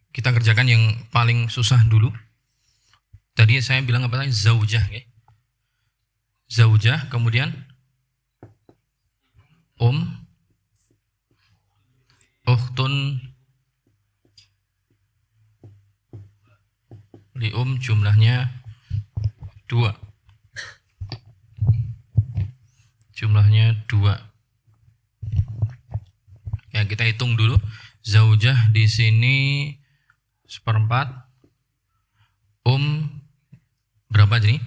Kita kerjakan yang paling susah dulu. Tadi saya bilang apa tadi? Zaujah, ya. Zaujah, kemudian ukhtun li jumlahnya 2. Jumlahnya 2. Ya, kita hitung dulu. Zaujah di sini 1/4. Berapa jadi?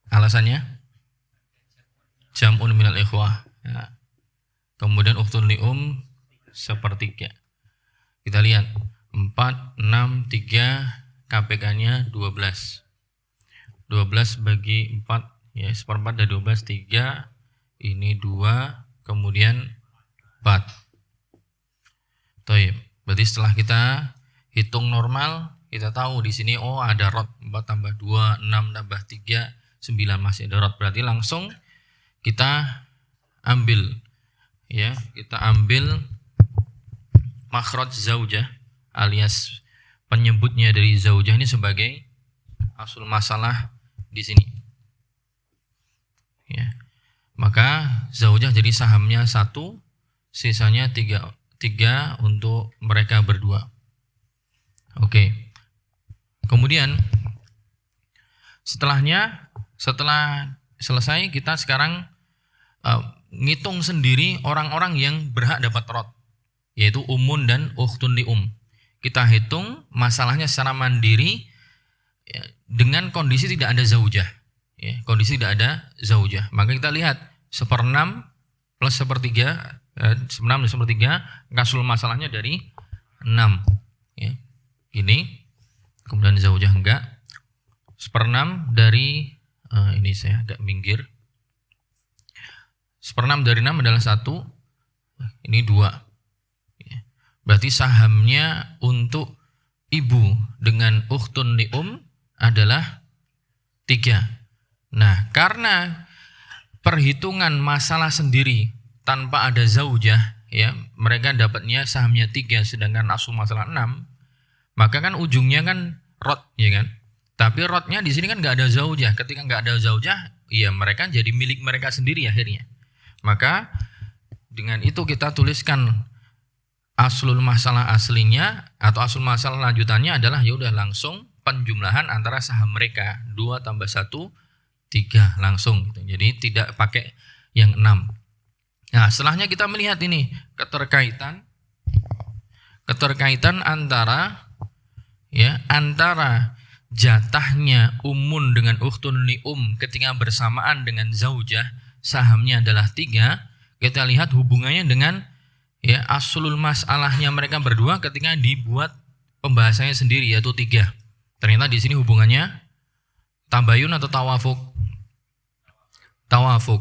Alasannya jam'un minal ikhwah. Ya. Kemudian ukhtun li 1/3. Kita lihat 4, 6, 3, KPK-nya 12. 12 bagi 4, ya 1/4 dari 12, 3, ini 2, kemudian 4. Baik, berarti setelah kita hitung normal, kita tahu di sini ada rot 4 tambah 2, 6 tambah 3, 9, masih ada rot. Berarti langsung kita ambil, ya, kita ambil makhraj zaujah alias penyebutnya dari zaujah ini sebagai asul masalah di sini. Ya. Maka zaujah jadi sahamnya 1, sisanya 3 untuk mereka berdua. Oke. Kemudian setelah selesai, kita sekarang ngitung sendiri orang-orang yang berhak dapat rot, yaitu umun dan ukhtun li Kita hitung masalahnya secara mandiri, ya, dengan kondisi tidak ada zaujah, ya, kondisi tidak ada zaujah. Maka kita lihat 1/6 plus 1/3, 6 dan 1/3, kasul masalahnya dari 6, ya. Ini kemudian zaujah enggak. 1/6 dari ini saya agak minggir. 1/6 dari 6 adalah 1, ini 2. Ya. Berarti sahamnya untuk ibu dengan ukhtun li adalah 3. Nah, karena perhitungan masalah sendiri tanpa ada zaujah, ya, mereka dapatnya sahamnya 3 sedangkan asul masalah 6, maka kan ujungnya kan rot, ya kan? Tapi rotnya di sini kan nggak ada zaujah. Ketika nggak ada zaujah, ya mereka jadi milik mereka sendiri akhirnya. Maka dengan itu kita tuliskan aslul masalah aslinya atau asul masalah lanjutannya adalah ya udah langsung penjumlahan antara saham mereka 2 tambah 1, 3 langsung gitu. Jadi tidak pakai yang 6. Nah, setelahnya kita melihat ini keterkaitan antara, ya, antara jatahnya umun dengan ukhtun li ketika bersamaan dengan zaujah, sahamnya adalah 3. Kita lihat hubungannya dengan, ya, aslul masalahnya mereka berdua ketika dibuat pembahasannya sendiri, yaitu 3. Ternyata di sini hubungannya tabayun atau tawafuk. Tawafuk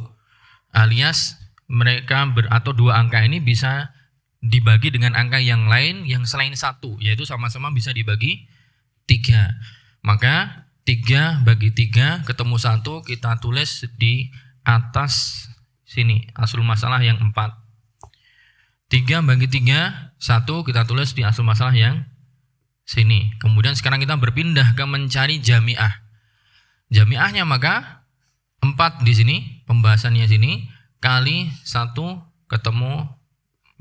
alias mereka atau dua angka ini bisa dibagi dengan angka yang lain yang selain 1, yaitu sama-sama bisa dibagi 3. Maka 3 bagi 3 ketemu 1, kita tulis di atas sini asul masalah yang 4. 3 bagi 3, 1 kita tulis di asul masalah yang sini. Kemudian sekarang kita berpindah ke mencari jami'ah. Jami'ahnya maka 4 di sini, pembahasannya sini, kali 1 ketemu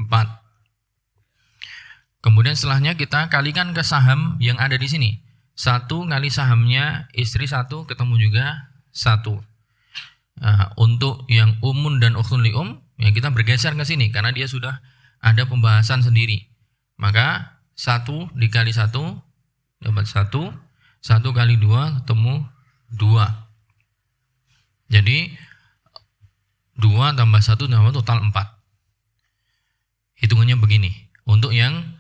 4. Kemudian setelahnya kita kalikan ke saham yang ada di sini. 1 kali sahamnya istri 1 ketemu juga 1. Nah, untuk yang umun dan ukhtun li ya kita bergeser ke sini karena dia sudah ada pembahasan sendiri. Maka 1 dikali 1 dapat 1, 1 kali 2 ketemu 2. Jadi 2 tambah 1 tambah total 4. Hitungannya begini. Untuk yang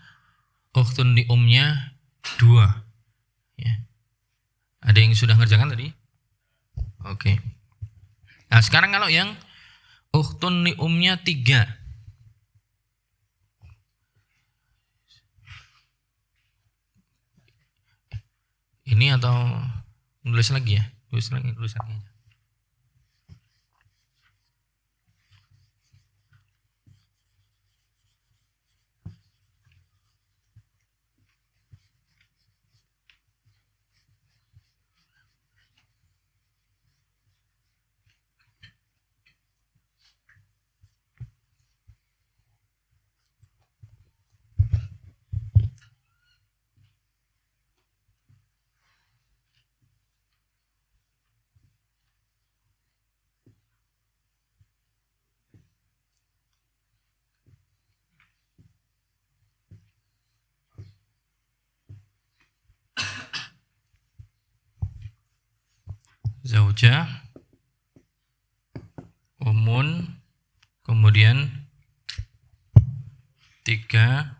ukhtun li 2. Ya. Ada yang sudah ngerjakan tadi? Oke. Nah, sekarang kalau yang ukhtun li 3. Ini atau nulis lagi ya? Tulis lagi aja. zaujah, umun, kemudian 3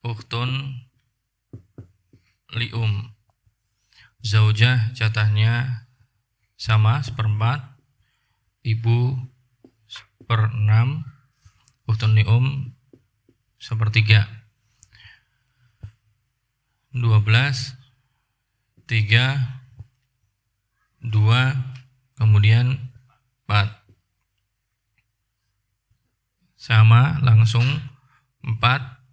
ukhtun lium. Zaujah jatahnya sama 1/4, ibu 1/6, ukhtun lium 1/3. 12, 3, 2, kemudian 4. Sama langsung 4,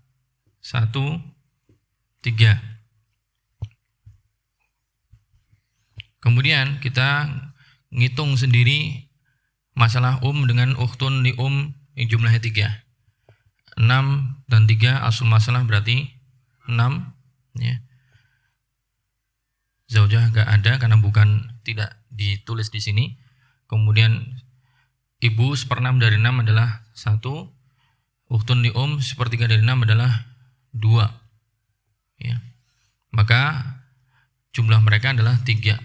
1, 3. Kemudian kita ngitung sendiri masalah dengan ukhtun li yang jumlahnya 3. 6 dan 3 asal masalah berarti 6, ya. Zaujah enggak ada karena tidak ditulis di sini. Kemudian ibu 1/6 dari 6 adalah 1. Ukhtun li 1/3 dari 6 adalah 2. Ya. Maka jumlah mereka adalah 3.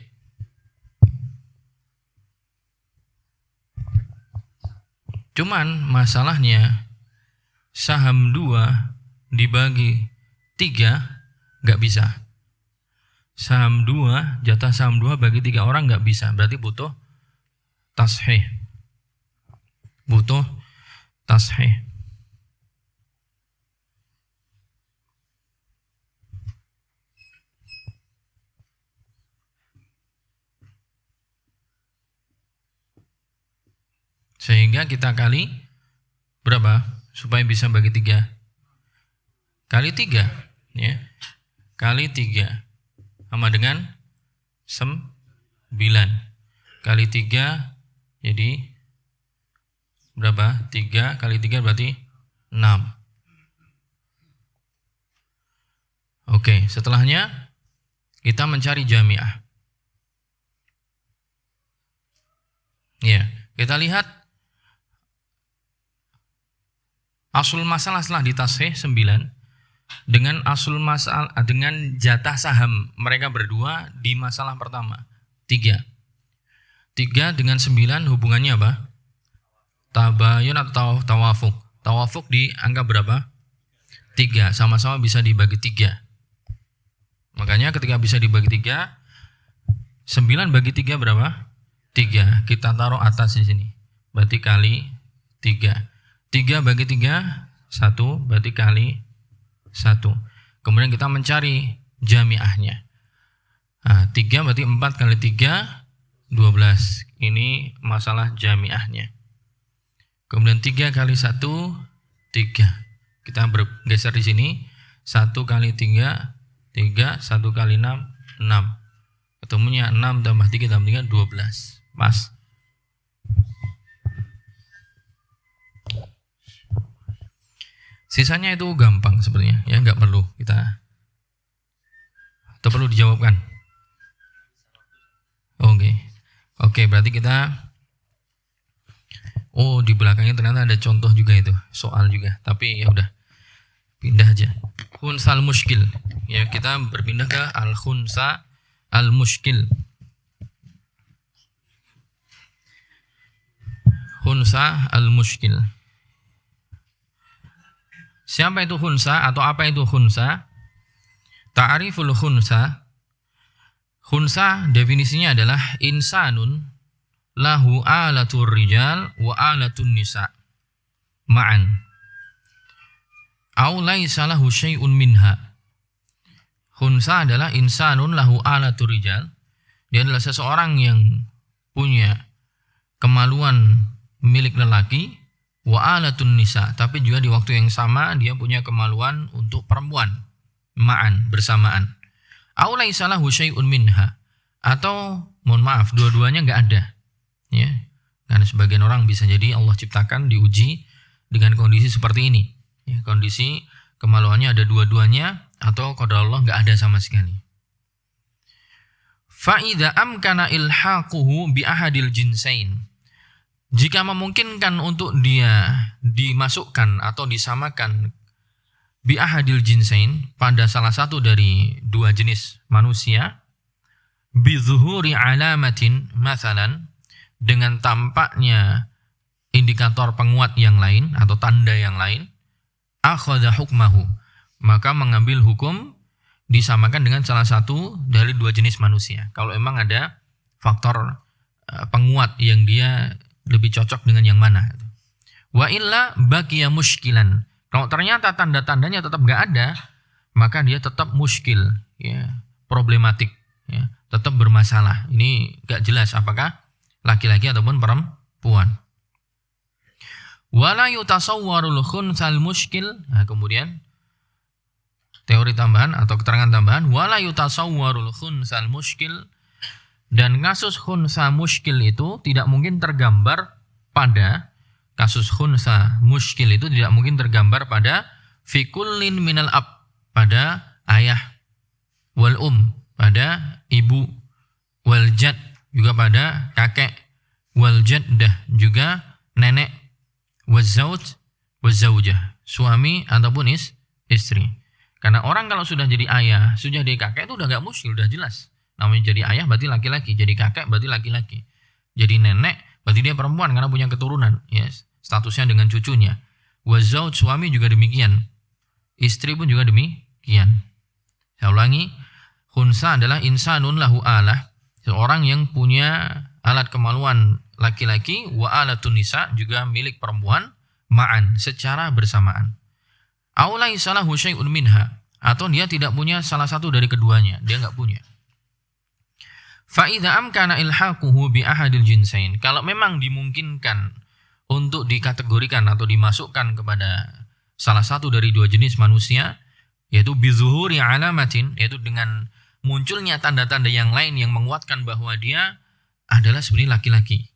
Cuman masalahnya saham 2 dibagi 3 nggak bisa. Saham 2, jatah saham 2 bagi 3 orang nggak bisa. Berarti butuh tashih. Butuh tashih. Sehingga kita kali berapa supaya bisa bagi 3? Kali 3, ya. Kali 3 sama dengan 9. Kali 3 jadi berapa? 3 kali 3 berarti 6. Oke, setelahnya kita mencari jami'ah. Ya, kita lihat asul masalah setelah ditashih 9 dengan asul masalah dengan jatah saham mereka berdua di masalah pertama 3. 3 dengan 9 hubungannya apa? Tabayun atau tawafuk. Tawafuk di angka berapa? 3, sama-sama bisa dibagi 3. Makanya ketika bisa dibagi 3, 9 bagi 3 berapa? 3. Kita taruh atas di sini. Berarti kali 3. 3 bagi 3, 1, berarti kali 1. Kemudian kita mencari jami'ahnya. Nah, 3 berarti 4 kali 3, 12. Ini masalah jami'ahnya. Kemudian 3 kali 1, 3. Kita bergeser di sini. 1 kali 3, 3. 1 kali 6, 6. Ketemunya 6 tambah 3 tambah 3, 12. Pas. Sisanya itu gampang sebenarnya, ya nggak perlu kita atau perlu dijawabkan. Oke, berarti kita di belakangnya ternyata ada contoh juga itu, soal juga. Tapi ya udah, pindah aja. Khunsal muskil. Ya, kita berpindah ke al-khunsa al-muskil. Khunsa al-muskil. Siapa itu khunsa atau apa itu khunsa? Ta'riful khunsa. Khunsa definisinya adalah insanun lahu alatur rijal wa alatun nisa ma'an. Au laisa lahu syai'un minha. Khunsa adalah insanun lahu alatur rijal. Dia adalah seseorang yang punya kemaluan milik lelaki wa alatun nisa, tapi juga di waktu yang sama dia punya kemaluan untuk perempuan, ma'an, bersamaan. Au laisa lahu syai'un minha, atau mohon maaf dua-duanya enggak ada. Ya. Karena sebagian orang bisa jadi Allah ciptakan diuji dengan kondisi seperti ini. Ya, kondisi kemaluannya ada dua-duanya atau qadar Allah enggak ada sama sekali. Fa idza amkana ilhaquhu bi ahadil jinsain. Jika memungkinkan untuk dia dimasukkan atau disamakan bi'ahadil jinsain pada salah satu dari dua jenis manusia, Bizuhuri alamatin masalan, dengan tampaknya indikator penguat yang lain atau tanda yang lain, akhadha hukmahu, maka mengambil hukum disamakan dengan salah satu dari dua jenis manusia. Kalau emang ada faktor penguat yang dia lebih cocok dengan yang mana. Wa illa baqiya muskilan. Kalau ternyata tanda-tandanya tetap nggak ada, maka dia tetap muskil, ya, problematik, ya, tetap bermasalah. Ini nggak jelas apakah laki-laki ataupun perempuan. Wala yutasawwarul khunsal muskil. Nah, kemudian teori tambahan atau keterangan tambahan, wala yutasawwarul khunsal muskil, dan kasus khunsa muskil itu tidak mungkin tergambar pada kasus khunsa muskil itu tidak mungkin tergambar pada fi kullin minal ab, pada ayah, wal pada ibu, wal jad juga pada kakek, wal jaddah juga nenek, wazauj wazaujah, suami ataupun istri. Karena orang kalau sudah jadi ayah, sudah jadi kakek itu udah gak muskil, udah jelas. Namanya jadi ayah berarti laki-laki, jadi kakek berarti laki-laki. Jadi nenek berarti dia perempuan karena punya keturunan, yes. Statusnya dengan cucunya. Wazauj, suami juga demikian. Istri pun juga demikian. Saya ulangi, khunsa adalah insanun lahu alah, seorang yang punya alat kemaluan laki-laki, wa alatun nisa juga milik perempuan, ma'an secara bersamaan. Aulai salahu syai'un minha, atau dia tidak punya salah satu dari keduanya, dia enggak punya. Fa idza amkana ilhaquhu bi ahadil jinsain, kalau memang dimungkinkan untuk dikategorikan atau dimasukkan kepada salah satu dari dua jenis manusia, yaitu bizuhuri alamatin, yaitu dengan munculnya tanda-tanda yang lain yang menguatkan bahwa dia adalah sebenarnya laki-laki.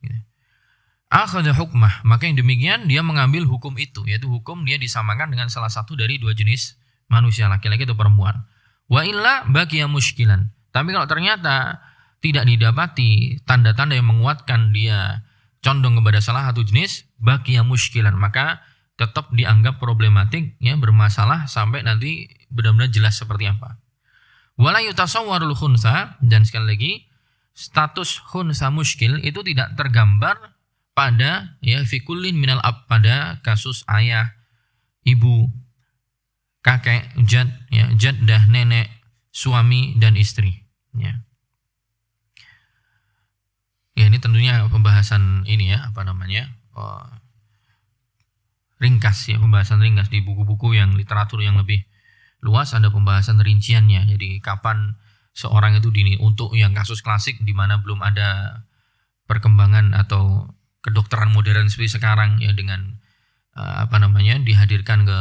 Akhadha hukmah, maka yang demikian dia mengambil hukum itu, yaitu hukum dia disamakan dengan salah satu dari dua jenis manusia, laki-laki atau perempuan. Wa illa baqiya muskilan. Tapi kalau ternyata tidak didapati tanda-tanda yang menguatkan dia condong kepada salah satu jenis, baqiya muskilan, maka tetap dianggap problematik, ya, bermasalah sampai nanti benar-benar jelas seperti apa. Wala yutasawwarul khunsa, dan sekali lagi status khunsa muskil itu tidak tergambar pada, ya, fi kullin minal ab, pada kasus ayah, ibu, kakek, jad, ya, jaddah, nenek, suami dan istri, ya. Ya, ini tentunya pembahasan ini, ya, ringkas, ya, pembahasan ringkas di buku-buku yang literatur yang lebih luas ada pembahasan rinciannya. Jadi kapan seorang itu untuk yang kasus klasik di mana belum ada perkembangan atau kedokteran modern seperti sekarang, ya, dengan dihadirkan ke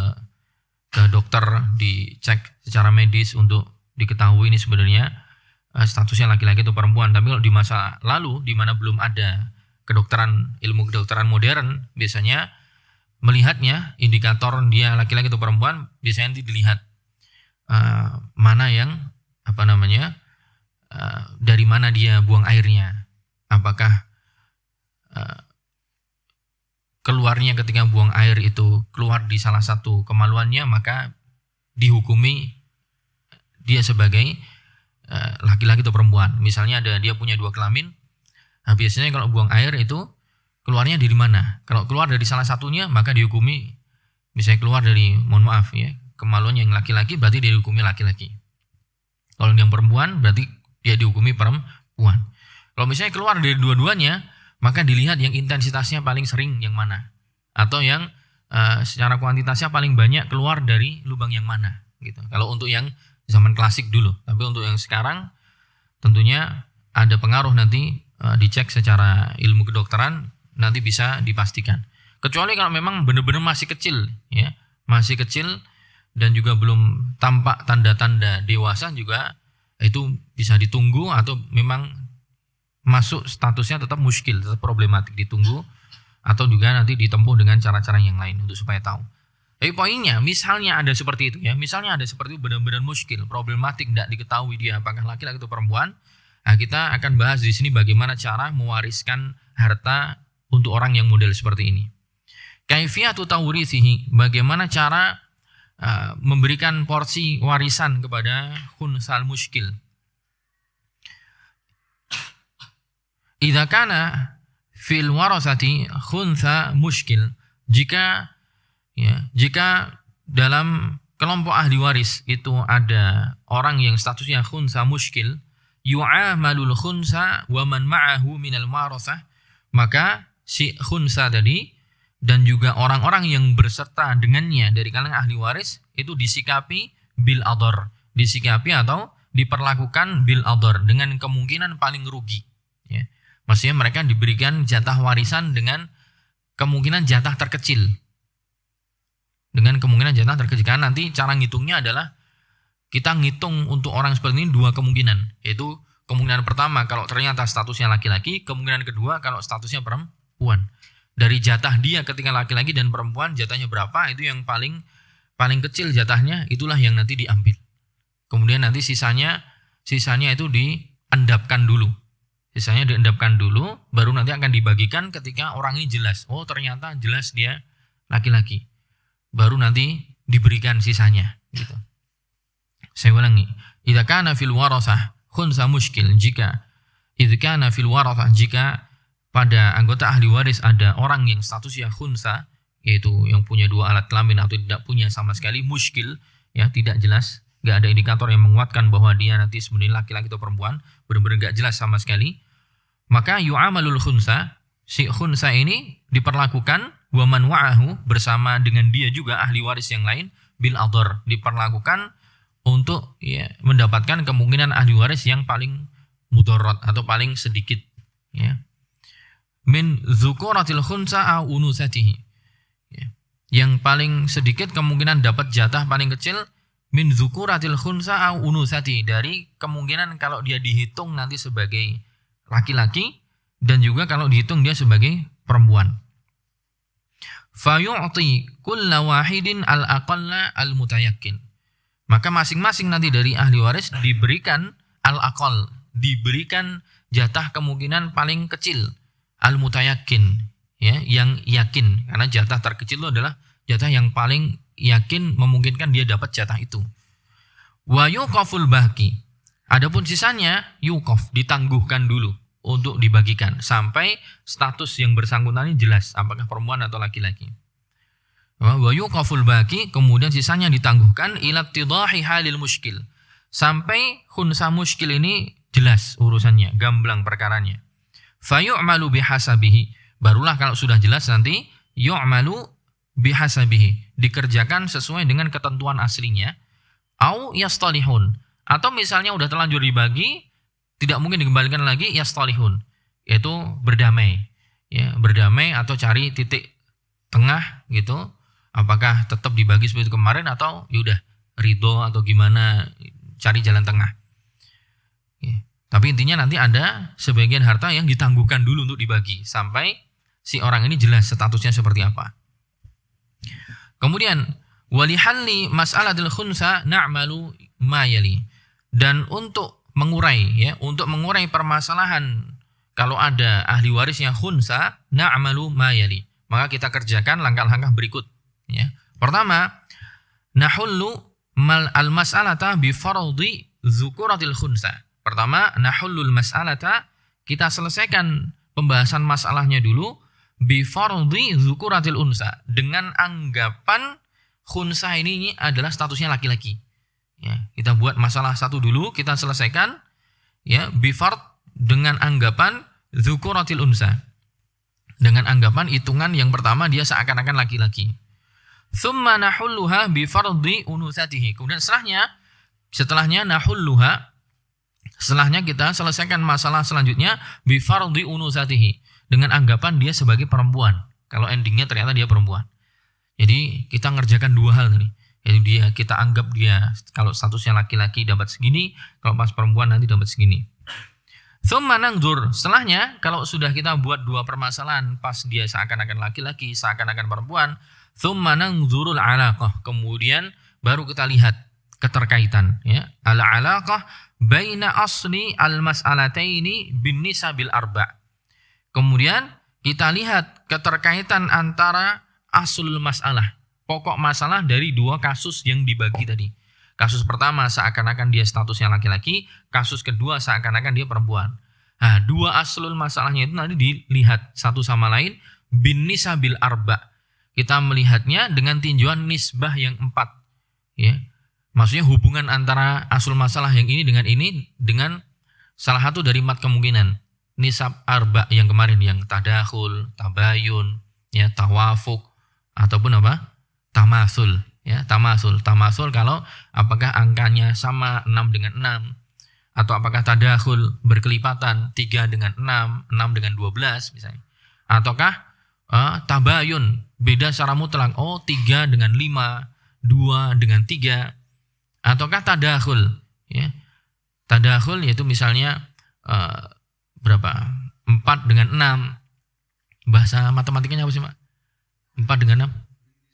dokter, dicek secara medis untuk diketahui ini sebenarnya statusnya laki-laki atau perempuan. Tapi kalau di masa lalu di mana belum ada ilmu kedokteran modern, biasanya melihatnya indikator dia laki-laki atau perempuan biasanya nanti dilihat mana yang dari mana dia buang airnya, apakah keluarnya ketika buang air itu keluar di salah satu kemaluannya, maka dihukumi dia sebagai laki-laki atau perempuan. Misalnya dia punya dua kelamin, nah biasanya kalau buang air itu keluarnya dari mana? Kalau keluar dari salah satunya, maka dihukumi, misalnya keluar dari, mohon maaf, ya, kemaluan yang laki-laki, berarti dia dihukumi laki-laki. Kalau yang perempuan, berarti dia dihukumi perempuan. Kalau misalnya keluar dari dua-duanya, maka dilihat yang intensitasnya paling sering yang mana, atau yang secara kuantitasnya paling banyak keluar dari lubang yang mana, gitu. Kalau untuk yang zaman klasik dulu, tapi untuk yang sekarang tentunya ada pengaruh nanti, dicek secara ilmu kedokteran nanti bisa dipastikan. Kecuali kalau memang benar-benar masih kecil, ya, masih kecil dan juga belum tampak tanda-tanda dewasa, juga itu bisa ditunggu atau memang masuk statusnya tetap muskil, tetap problematik, ditunggu atau juga nanti ditempuh dengan cara-cara yang lain untuk supaya tahu. Tapi poinnya, misalnya ada seperti itu, ya, misalnya ada seperti itu benar-benar muskil, problematik, tidak diketahui dia apakah laki-laki atau perempuan. Nah, kita akan bahas di sini bagaimana cara mewariskan harta untuk orang yang model seperti ini. Kaifiyatu tawrithihi, bagaimana cara memberikan porsi warisan kepada khunsal muskil. idza kana fil warasati khuntha muskil, jika dalam kelompok ahli waris itu ada orang yang statusnya khuntha muskil, yu'amalul khuntha wa man ma'ahu minal warasah, maka si khuntha tadi dan juga orang-orang yang berserta dengannya dari kalangan ahli waris itu disikapi bil adar, disikapi atau diperlakukan bil adar dengan kemungkinan paling rugi. Ya. Maksudnya mereka diberikan jatah warisan dengan kemungkinan jatah terkecil. Dengan kemungkinan jatah terkecil. Karena nanti cara ngitungnya adalah kita ngitung untuk orang seperti ini dua kemungkinan. Yaitu kemungkinan pertama kalau ternyata statusnya laki-laki, kemungkinan kedua kalau statusnya perempuan. Dari jatah dia ketika laki-laki dan perempuan jatahnya berapa, itu yang paling kecil jatahnya, itulah yang nanti diambil. Kemudian nanti sisanya itu diendapkan dulu. Sisanya diendapkan dulu, baru nanti akan dibagikan ketika orang ini jelas. Oh ternyata jelas dia laki-laki. Baru nanti diberikan sisanya. Gitu. Saya ulangi. Idza kana fil warasah khuntha muskil, jika pada anggota ahli waris ada orang yang statusnya khuntha, yaitu yang punya dua alat kelamin atau tidak punya sama sekali, muskil, ya tidak jelas, nggak ada indikator yang menguatkan bahwa dia nanti sebenarnya laki-laki atau perempuan, benar-benar nggak jelas sama sekali, maka yu'amalul khuntha, si khuntha ini diperlakukan wa man wa'ahu, bersama dengan dia juga ahli waris yang lain, bil adar, diperlakukan untuk mendapatkan kemungkinan ahli waris yang paling mudarat atau paling sedikit, ya. Min dzukuratil khuntha au unusatihi, yang paling sedikit kemungkinan dapat jatah paling kecil, min dzukuratil khuntha au unusatihi, dari kemungkinan kalau dia dihitung nanti sebagai laki-laki dan juga kalau dihitung dia sebagai perempuan. Fayu'ti kulla wahidin al-aqalla al-mutayakkin, maka masing-masing nanti dari ahli waris diberikan al-aqall, diberikan jatah kemungkinan paling kecil, al-mutayakkin, ya, yang yakin, karena jatah terkecil itu adalah jatah yang paling yakin memungkinkan dia dapat jatah itu. Wa yuqaful baqi, adapun sisanya yuqaf, ditangguhkan dulu untuk dibagikan sampai status yang bersangkutan ini jelas apakah perempuan atau laki-laki. Wa yuqaful baqi, kemudian sisanya ditangguhkan ila tidahi halil muskil, sampai khuntha muskil ini jelas urusannya, gamblang perkaranya. Fayu'malu bihasabihi, barulah kalau sudah jelas nanti yu'malu bihasabihi, dikerjakan sesuai dengan ketentuan aslinya. Au yastalihun, atau misalnya udah terlanjur dibagi tidak mungkin dikembalikan lagi, yastalihun, yaitu berdamai, ya, berdamai atau cari titik tengah gitu, apakah tetap dibagi seperti kemarin atau yaudah ridho atau gimana, cari jalan tengah. Tapi intinya nanti ada sebagian harta yang ditangguhkan dulu untuk dibagi sampai si orang ini jelas statusnya seperti apa. Kemudian walihalli mas'alatil khuntha na'malu ma yali, dan untuk mengurai, ya, untuk mengurai permasalahan kalau ada ahli waris yang khuntha, na'malu ma yali, maka kita kerjakan langkah-langkah berikut, ya. Pertama, nahullu al-mas'alata bi fardhi dzukuratil khuntha. Pertama, nahullul mas'alata, kita selesaikan pembahasan masalahnya dulu, bi fardhi dzukuratil unsa, dengan anggapan khuntha ini adalah statusnya laki-laki. Ya, kita buat masalah satu dulu, kita selesaikan, ya, bi fard, dengan anggapan dzukuratil unsa, dengan anggapan hitungan yang pertama dia seakan-akan laki-laki. Tsumma nahulluha bi fardhi unusatihi, kemudian setelahnya nahulluha, setelahnya kita selesaikan masalah selanjutnya bi fardhi unusatihi, dengan anggapan dia sebagai perempuan. Kalau endingnya ternyata dia perempuan. Jadi kita ngerjakan dua hal nih. Jadi kita anggap dia kalau statusnya laki-laki dapat segini, kalau pas perempuan nanti dapat segini. Tsumma nangzur, setelahnya kalau sudah kita buat dua permasalahan, pas dia seakan-akan laki-laki, seakan-akan perempuan, tsumma nangzurul alaqah, kemudian baru kita lihat keterkaitan, ya. Al-alaqah baina asli al-mas'alataini bin nisabil arba'. Kemudian kita lihat keterkaitan antara aslul mas'alah, pokok masalah dari dua kasus yang dibagi tadi. Kasus pertama seakan-akan dia statusnya laki-laki, kasus kedua seakan-akan dia perempuan. Nah, dua aslul masalahnya itu nanti dilihat satu sama lain bin nisabil arba. Kita melihatnya dengan tinjauan nisbah yang 4. Ya. Maksudnya hubungan antara aslul masalah yang ini dengan salah satu dari 4 kemungkinan. Nisab arba yang kemarin yang tadakhul, tabayun, ya, tawafuk ataupun apa? Tamasul, ya, tamasul. Tamasul kalau apakah angkanya sama 6 dengan 6. Atau apakah tadakhul berkelipatan 3 dengan 6, 6 dengan 12 misalnya. Ataukah tabayun beda secara mutlak, 3 dengan 5, 2 dengan 3. Ataukah tadakhul, ya. Tadakhul yaitu misalnya berapa? 4 dengan 6. Bahasa matematikanya apa sih, Pak? 4 dengan 6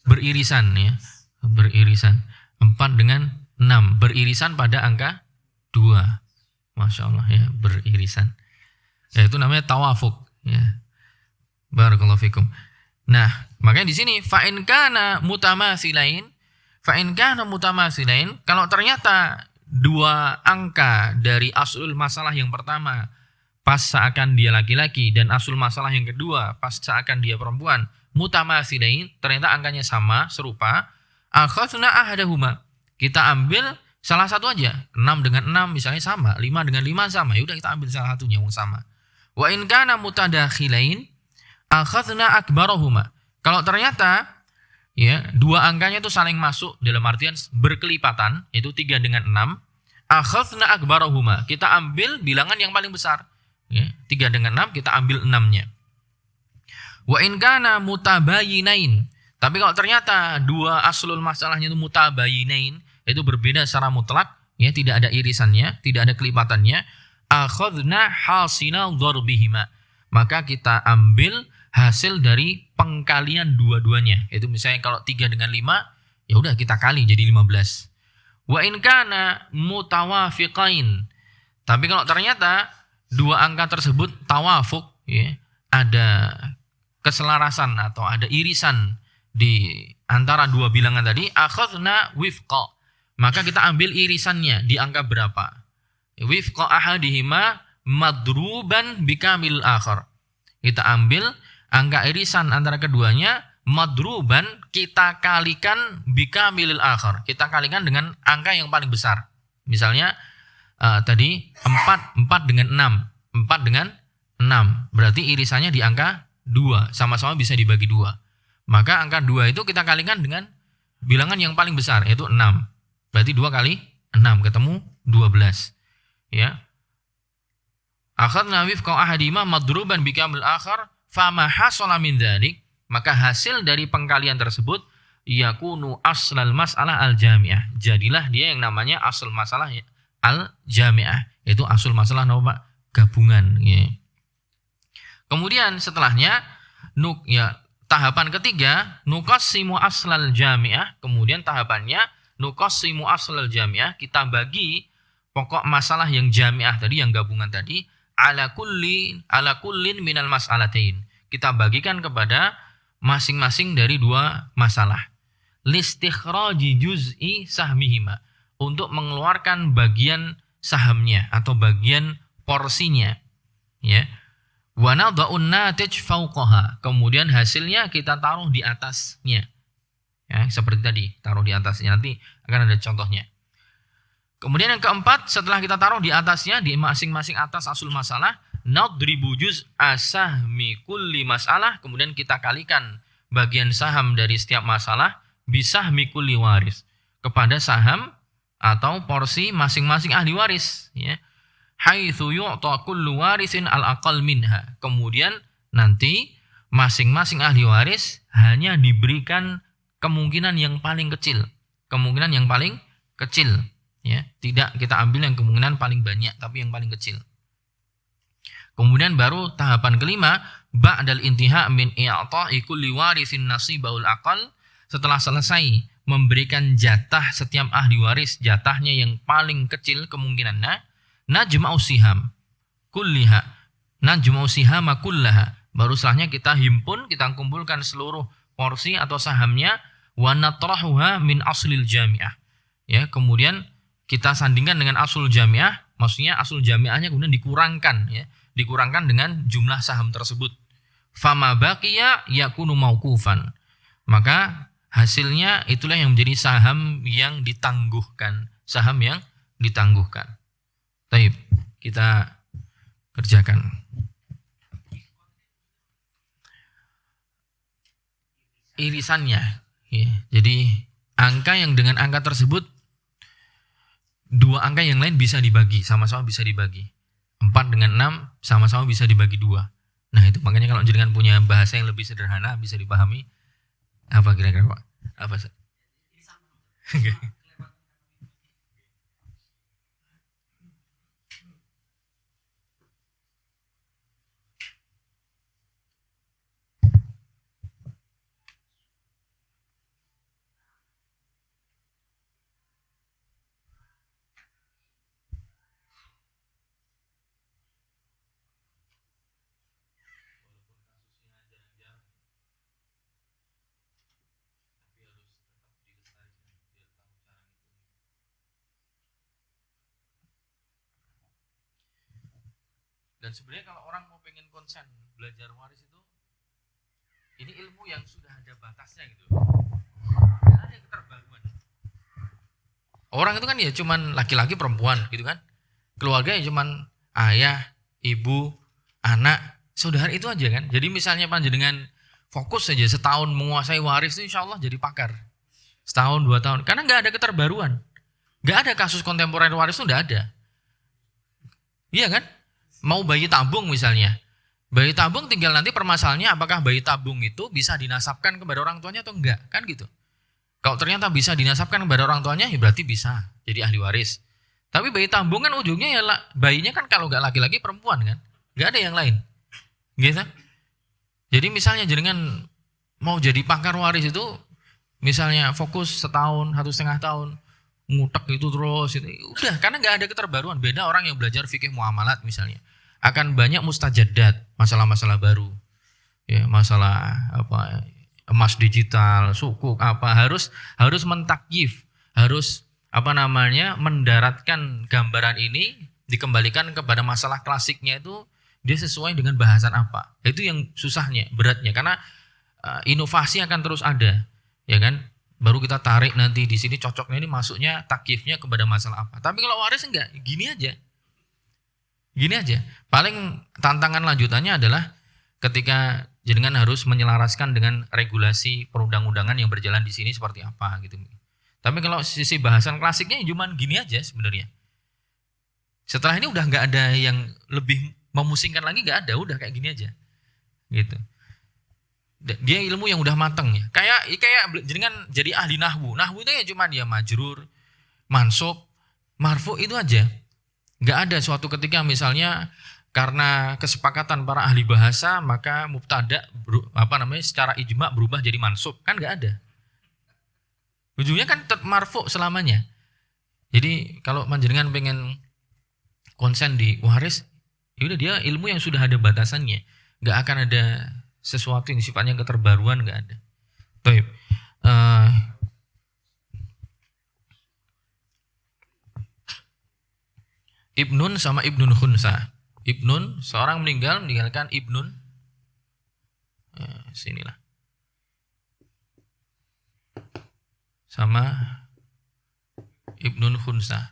beririsan, ya. Beririsan. 4 dengan 6 beririsan pada angka 2. Masya Allah, ya, beririsan. Ya, itu namanya tawafuk, ya. Barakallahu fikum. Nah, makanya di sini fa'in kana mutamatsilain, kalau ternyata dua angka dari aslul masalah yang pertama pas seakan dia laki-laki dan aslul masalah yang kedua pas seakan dia perempuan, mutamatsilain, ternyata angkanya sama, serupa, akhadna ahadahuma. Kita ambil salah satu aja. 6 dengan 6 misalnya sama, 5 dengan 5 sama. Ya udah kita ambil salah satunya yang sama. Wa in kana mutadakhilain akhadna akbarahuma. Kalau ternyata ya dua angkanya itu saling masuk dalam artian berkelipatan, itu 3 dengan 6, akhadna akbarahuma. Kita ambil bilangan yang paling besar. Ya, 3 dengan 6 kita ambil 6-nya. Wa in kana mutabayinain. Tapi kalau ternyata dua aslul masalahnya itu mutabayinain, itu berbeda secara mutlak, ya, tidak ada irisannya, tidak ada kelipatannya, akhadna hasina dharbihima. Maka kita ambil hasil dari pengkalian dua-duanya. Itu misalnya kalau 3 dengan 5, ya udah kita kali jadi 15. Wa in kana mutawafiqain. Tapi kalau ternyata dua angka tersebut tawafuk, ya, ada keselarasan atau ada irisan di antara dua bilangan tadi, akhadna wifqa. Maka kita ambil irisannya di angka berapa. Wifqa ahadihima madruban bikamil akhar. Kita ambil angka irisan antara keduanya, madruban, kita kalikan bikamil akhar. Kita kalikan dengan angka yang paling besar. Misalnya tadi 4 dengan 6. 4 dengan 6. Berarti irisannya di angka 2. Sama-sama bisa dibagi 2. Maka angka 2 itu kita kalikan dengan bilangan yang paling besar, yaitu 6. Berarti 2 kali 6 ketemu 12. Ya. Akhadna wifqa ahadima madruban bikamil akhar fama hasala min dzalik, maka hasil dari pengkalian tersebut yakunu aslal mas'alah al-jami'ah. Jadilah dia yang namanya asal masalah al-jami'ah, yaitu asal masalah nama gabungan, ya. Kemudian setelahnya tahapan ketiga nuqassimu aslal jami'ah. Kemudian tahapannya nuqassimu aslal jami'ah, kita bagi pokok masalah yang jami'ah tadi, yang gabungan tadi, ala kullin minal mas'alatain. Kita bagikan kepada masing-masing dari dua masalah. Listikhraji juz'i sahmihima, untuk mengeluarkan bagian sahamnya atau bagian porsinya, ya. Wa nadha'un natij fawqaha, kemudian hasilnya kita taruh di atasnya. Ya, seperti tadi, taruh di atasnya, nanti akan ada contohnya. Kemudian yang keempat, setelah kita taruh di atasnya, di masing-masing atas asul masalah, nadribu juz'a sahmi kulli masalah, kemudian kita kalikan bagian saham dari setiap masalah bisahmi kulli waris, kepada saham atau porsi masing-masing ahli waris, ya. Haitsu yu'ta kullu warisin al-aqal minha. Kemudian nanti masing-masing ahli waris hanya diberikan kemungkinan yang paling kecil. Kemungkinan yang paling kecil, ya. Tidak kita ambil yang kemungkinan paling banyak, tapi yang paling kecil. Kemudian baru tahapan kelima, ba'dal intiha min i'ta'i kulli warisin nasibahul aqal. Setelah selesai memberikan jatah setiap ahli waris jatahnya yang paling kecil kemungkinannya, najma'u siham kulliha, najma'u sihama kullaha. Baru setelahnya kita himpun, kita kumpulkan seluruh porsi atau sahamnya, wa natrahuha min aslil jami'ah. Ya, kemudian kita sandingkan dengan asul jami'ah, maksudnya asul jami'ahnya kemudian dikurangkan, ya. dikurangkan dengan jumlah saham tersebut. Fama baqiya yakunu mauqufan. Maka hasilnya itulah yang menjadi saham yang ditangguhkan. Saham yang ditangguhkan. Baik, kita kerjakan. Irisannya. Ya, jadi angka yang dengan angka tersebut, dua angka yang lain bisa dibagi, sama-sama bisa dibagi. 4 dengan 6 sama-sama bisa dibagi 2. Nah itu makanya kalau jenengan punya bahasa yang lebih sederhana bisa dipahami. Apa kira-kira Pak? Apa? Dan sebenarnya kalau orang mau pengen konsen belajar waris itu, ini ilmu yang sudah ada batasnya gitu. Tidak ada keterbaruan. Orang itu kan ya cuman laki-laki perempuan gitu kan. Keluarga ya cuman ayah, ibu, anak, saudara itu aja kan. Jadi misalnya panjenengan fokus saja setahun menguasai waris itu insya Allah jadi pakar. Setahun, 2 tahun. Karena nggak ada keterbaruan. Nggak ada kasus kontemporer waris itu nggak ada. Iya kan? Mau bayi tabung misalnya. Bayi tabung tinggal nanti permasalahannya apakah bayi tabung itu bisa dinasabkan kepada orang tuanya atau enggak. Kan gitu. Kalau ternyata bisa dinasabkan kepada orang tuanya ya berarti bisa jadi ahli waris. Tapi bayi tabung kan ujungnya ya bayinya kan kalau nggak laki-laki perempuan kan. Nggak ada yang lain. Gitu. Jadi misalnya jenengan mau jadi pakar waris itu misalnya fokus setahun, 1,5 tahun. Ngutek itu terus itu udah karena nggak ada keterbaruan. Beda orang yang belajar fikih muamalat misalnya akan banyak mustajadat, masalah-masalah baru ya, masalah apa emas digital, sukuk apa harus mentakyif, harus apa namanya mendaratkan gambaran ini dikembalikan kepada masalah klasiknya itu dia sesuai dengan bahasan apa. Itu yang susahnya, beratnya karena inovasi akan terus ada ya kan. Baru kita tarik nanti di sini cocoknya ini masuknya takyifnya kepada masalah apa. Tapi kalau waris enggak, gini aja. Gini aja. Paling tantangan lanjutannya adalah ketika jenengan harus menyelaraskan dengan regulasi perundang-undangan yang berjalan di sini seperti apa gitu. Tapi kalau sisi bahasan klasiknya cuma gini aja sebenarnya. Setelah ini udah enggak ada yang lebih memusingkan lagi, enggak ada, udah kayak gini aja. Gitu. Dia ilmu yang udah mateng ya. Kayak jenengan jadi ahli nahwu. Nahwu itu ya cuma dia majrur, mansub, marfu itu aja. Enggak ada suatu ketika misalnya karena kesepakatan para ahli bahasa maka mubtada secara ijma berubah jadi mansub. Kan enggak ada. Ujungnya kan tetap marfu selamanya. Jadi kalau panjenengan pengen konsen di waris, ya udah dia ilmu yang sudah ada batasannya. Enggak akan ada sesuatu yang sifatnya keterbaruan, nggak ada. Baik. Ibnun sama ibnun khunsa. Ibnun seorang meninggalkan ibnun. Sinilah. Sama ibnun khunsa.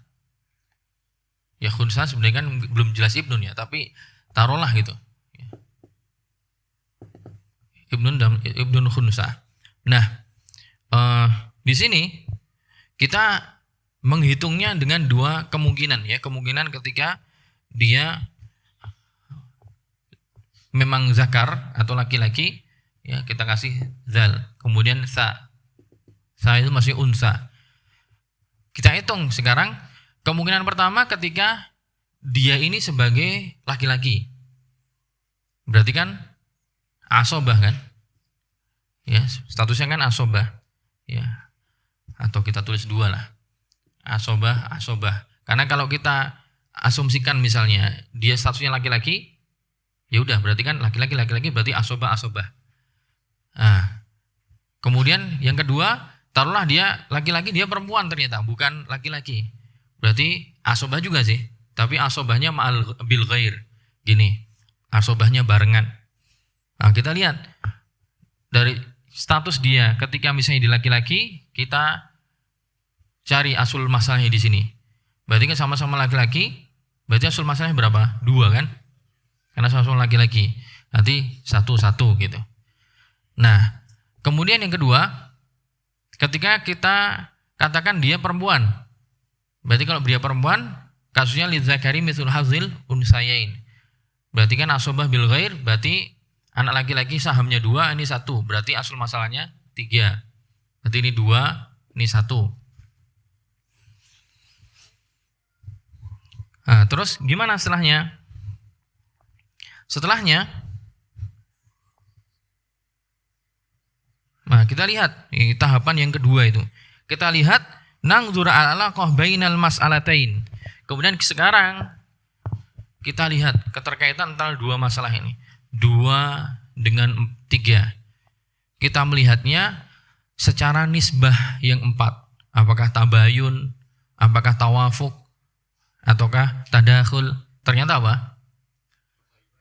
Ya khunsa sebenarnya kan belum jelas ibnun ya, tapi taruhlah gitu. Ibnun khunsa. Nah, di sini kita menghitungnya dengan 2 kemungkinan ya. Kemungkinan ketika dia memang zakar atau laki-laki ya kita kasih zal. Kemudian sa itu masih unsa. Kita hitung sekarang kemungkinan pertama ketika dia ini sebagai laki-laki. Berarti kan asobah kan? Ya, statusnya kan asobah. Ya. Atau kita tulis 2 lah. Asobah. Karena kalau kita asumsikan misalnya dia statusnya laki-laki, ya udah berarti kan laki-laki berarti asobah. Nah, kemudian yang kedua, taruhlah dia laki-laki, dia perempuan ternyata, bukan laki-laki. Berarti asobah juga sih, tapi asobahnya ma'al bil ghair. Gini, asobahnya barengan. Nah, kita lihat dari status dia ketika misalnya di laki-laki, kita cari asul masalahnya di sini. Berarti kan sama-sama laki-laki, berarti asul masalahnya berapa? 2 kan? Karena sama-sama laki-laki. Nanti 1-1 gitu. Nah, kemudian yang kedua, ketika kita katakan dia perempuan. Berarti kalau dia perempuan, kasusnya lidzakari mitsul hadzil unsayain. Berarti kan asobah bil ghair, berarti anak laki-laki sahamnya 2, ini 1. Berarti asul masalahnya 3. Berarti ini 2, ini 1. Nah, terus gimana setelahnya? Setelahnya, nah kita lihat ini tahapan yang kedua itu. Kita lihat nangzura al-alaqah bainal mas'alatain. Kemudian sekarang kita lihat keterkaitan antara dua masalah ini. 2 dengan 3. Kita melihatnya secara nisbah yang 4. Apakah tabayun, apakah tawafuk, ataukah tadakhul? Ternyata apa?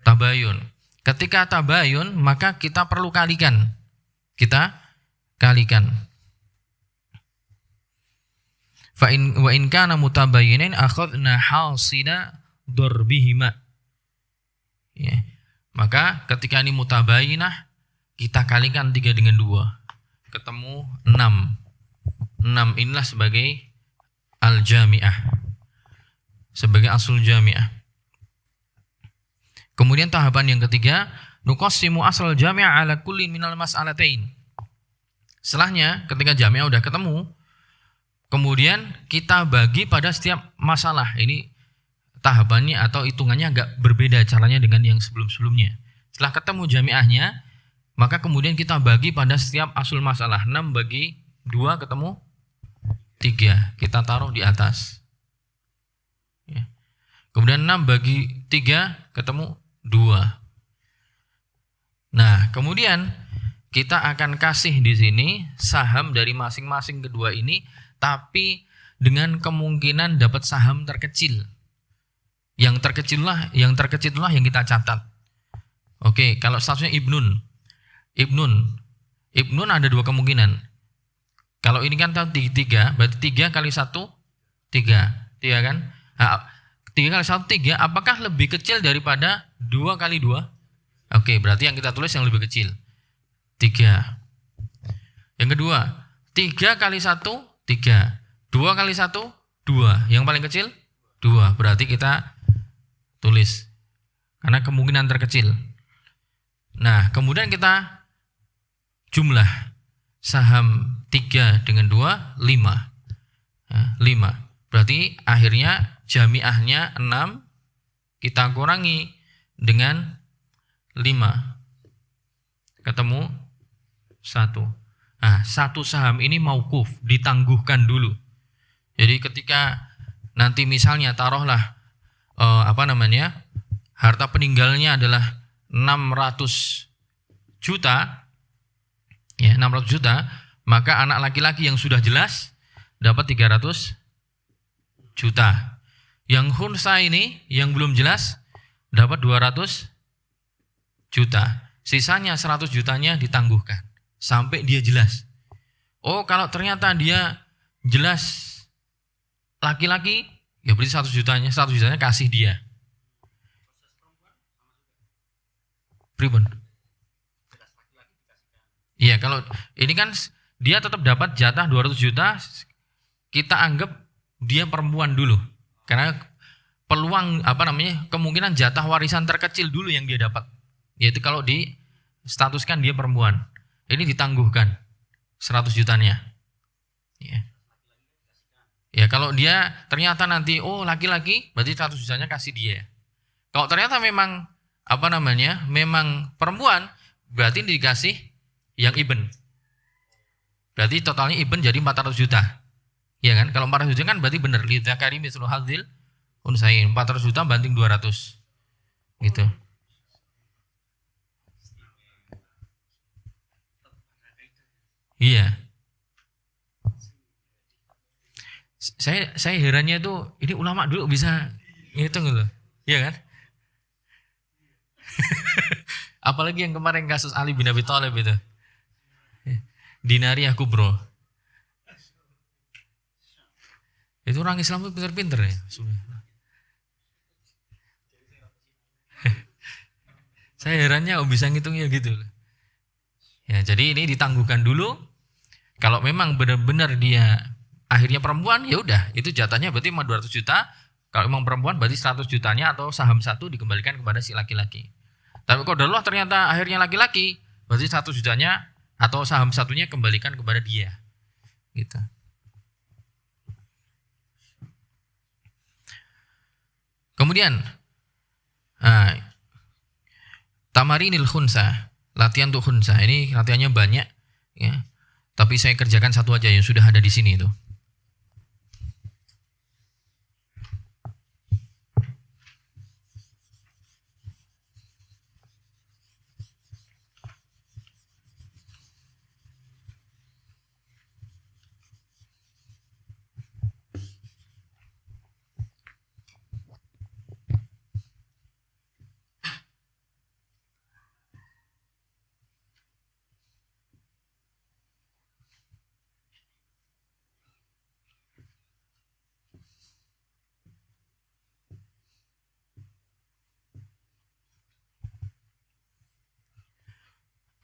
Tabayun. Ketika tabayun, maka kita perlu kalikan. Kita kalikan. Fa in wa in kana mutabayyinain akhadna hasila darbihima. Ya. Maka ketika ini mutabayyinah, kita kalikan 3 dengan 2. Ketemu 6. 6 inilah sebagai al-jami'ah. Sebagai asul jami'ah. Kemudian tahapan yang ketiga, nuqassimu asal jami'ah ala kullin minal mas'alatain. Setelahnya, ketika jami'ah udah ketemu, kemudian kita bagi pada setiap masalah. Ini tahapannya atau hitungannya agak berbeda caranya dengan yang sebelum-sebelumnya. Setelah ketemu jami'ahnya, maka kemudian kita bagi pada setiap asul masalah. 6 bagi 2 ketemu 3. Kita taruh di atas. Ya. Kemudian 6 bagi 3 ketemu 2. Nah, kemudian kita akan kasih di sini saham dari masing-masing kedua ini, tapi dengan kemungkinan dapat saham terkecil. Yang terkecil itulah yang kita catat. Oke, kalau statusnya Ibnun ada 2 kemungkinan. Kalau ini kan 3, berarti 3 kali 1 3. 3 kan? Nah, 3 kali 1 3, apakah lebih kecil daripada 2 kali 2? Oke, berarti yang kita tulis yang lebih kecil 3. Yang kedua, 3 kali 1 3. 2 kali 1 2. Yang paling kecil 2. Berarti kita tulis karena kemungkinan terkecil. Nah, kemudian kita jumlah saham 3 dengan 2 5. Nah, 5. Berarti akhirnya jamiahnya 6, kita kurangi dengan 5. Ketemu 1. Nah, 1 saham ini mauquf, ditangguhkan dulu. Jadi ketika nanti misalnya taruhlah harta peninggalnya adalah 600 juta, ya 600 juta, maka anak laki-laki yang sudah jelas dapat 300 juta. Yang khunsa ini yang belum jelas dapat 200 juta. Sisanya 100 jutanya ditangguhkan sampai dia jelas. Oh, kalau ternyata dia jelas laki-laki, ya berarti 100 jutanya kasih dia. Pribun. Iya, kalau ini kan dia tetap dapat jatah 200 juta, kita anggap dia perempuan dulu. Karena peluang kemungkinan jatah warisan terkecil dulu yang dia dapat. Yaitu kalau di statuskan dia perempuan. Ini ditangguhkan 100 jutanya. Ya. Ya, kalau dia ternyata nanti laki-laki, berarti 100 jutanya kasih dia. Kalau ternyata memang memang perempuan, berarti dikasih yang iben. Berarti totalnya iben jadi 400 juta. Iya kan? Kalau 400 juta kan berarti benar lidzakari mithlu hadzil unsayain. 400 juta banding 200. Gitu. Iya. Saya herannya tuh ini ulama dulu bisa ngitung loh. Iya kan? Apalagi yang kemarin kasus Ali bin Abi Thalib itu. Dinari aku bro. Itu orang Islam itu pinter-pinter ya. Saya herannya bisa ngitungnya gitu. Ya, jadi ini ditangguhkan dulu. Kalau memang benar-benar dia akhirnya perempuan, ya udah, itu jatahnya berarti 200 juta. Kalau memang perempuan berarti 100 jutanya atau saham satu dikembalikan kepada si laki-laki. Tapi kalau Allah ternyata akhirnya laki-laki, berarti 100 jutanya atau saham satunya kembalikan kepada dia. Gitu. Kemudian tamarinil khunsa, latihan untuk khunsa. Ini latihannya banyak ya. Tapi saya kerjakan satu aja yang sudah ada di sini itu.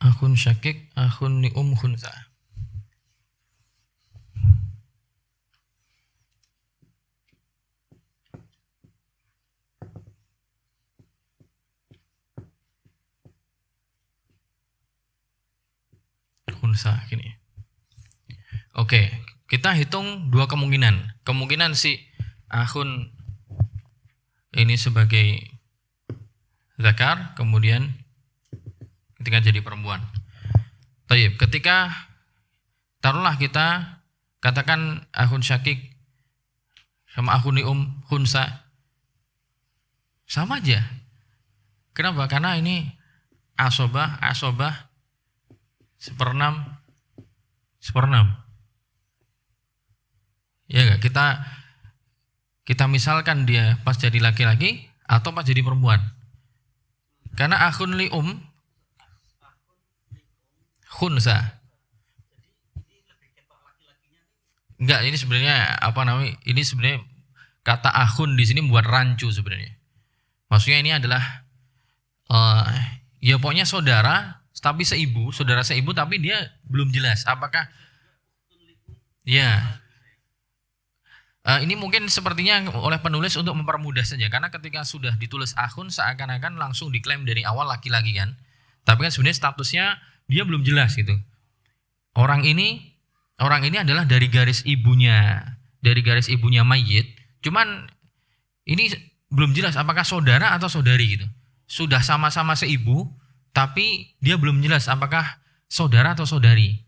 Akhun syakik, akhun ni khunsa. Khunsa gini. Oke, kita hitung dua kemungkinan. Kemungkinan si akhun ini sebagai zakar, kemudian ketika jadi perempuan. Tayyib, ketika taruhlah kita katakan akhun syakik sama akhun ni khunsa sama aja. Kenapa? Karena ini asobah seperenam. Ya enggak? Kita misalkan dia pas jadi laki-laki atau pas jadi perempuan. Karena akhun li khunsa. Enggak, ini sebenarnya apa namanya? Ini sebenarnya kata akhun di sini buat rancu sebenarnya. Maksudnya ini adalah ya pokoknya saudara tapi saudara seibu tapi dia belum jelas apakah ya. Ini mungkin sepertinya oleh penulis untuk mempermudah saja karena ketika sudah ditulis akhun seakan-akan langsung diklaim dari awal laki-laki kan. Tapi kan sebenarnya statusnya dia belum jelas gitu. Orang ini adalah dari garis ibunya mayit. Cuman ini belum jelas apakah saudara atau saudari gitu. Sudah sama-sama seibu, tapi dia belum jelas apakah saudara atau saudari.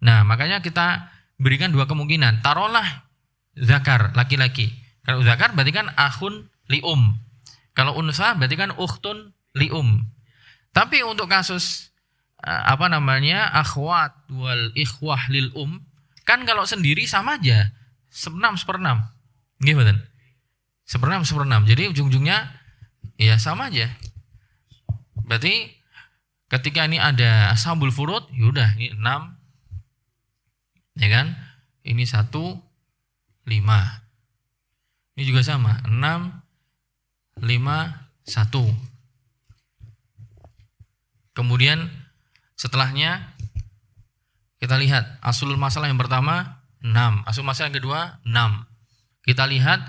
Nah, makanya kita berikan dua kemungkinan. Taruhlah zakar, laki-laki. Kalau zakar berarti kan akhun li Kalau unsa berarti kan ukhtun li Tapi untuk kasus akhwat wal ikhwah lil kan kalau sendiri sama aja. Seperenam. Nggih mboten? Seperenam. Jadi ujung-ujungnya ya sama aja. Berarti ketika ini ada ashabul furud, yaudah ini 6. Ya kan? Ini 1 5. Ini juga sama, 6 5 1. Kemudian setelahnya kita lihat aslul masalah yang pertama 6, aslul masalah yang kedua 6. Kita lihat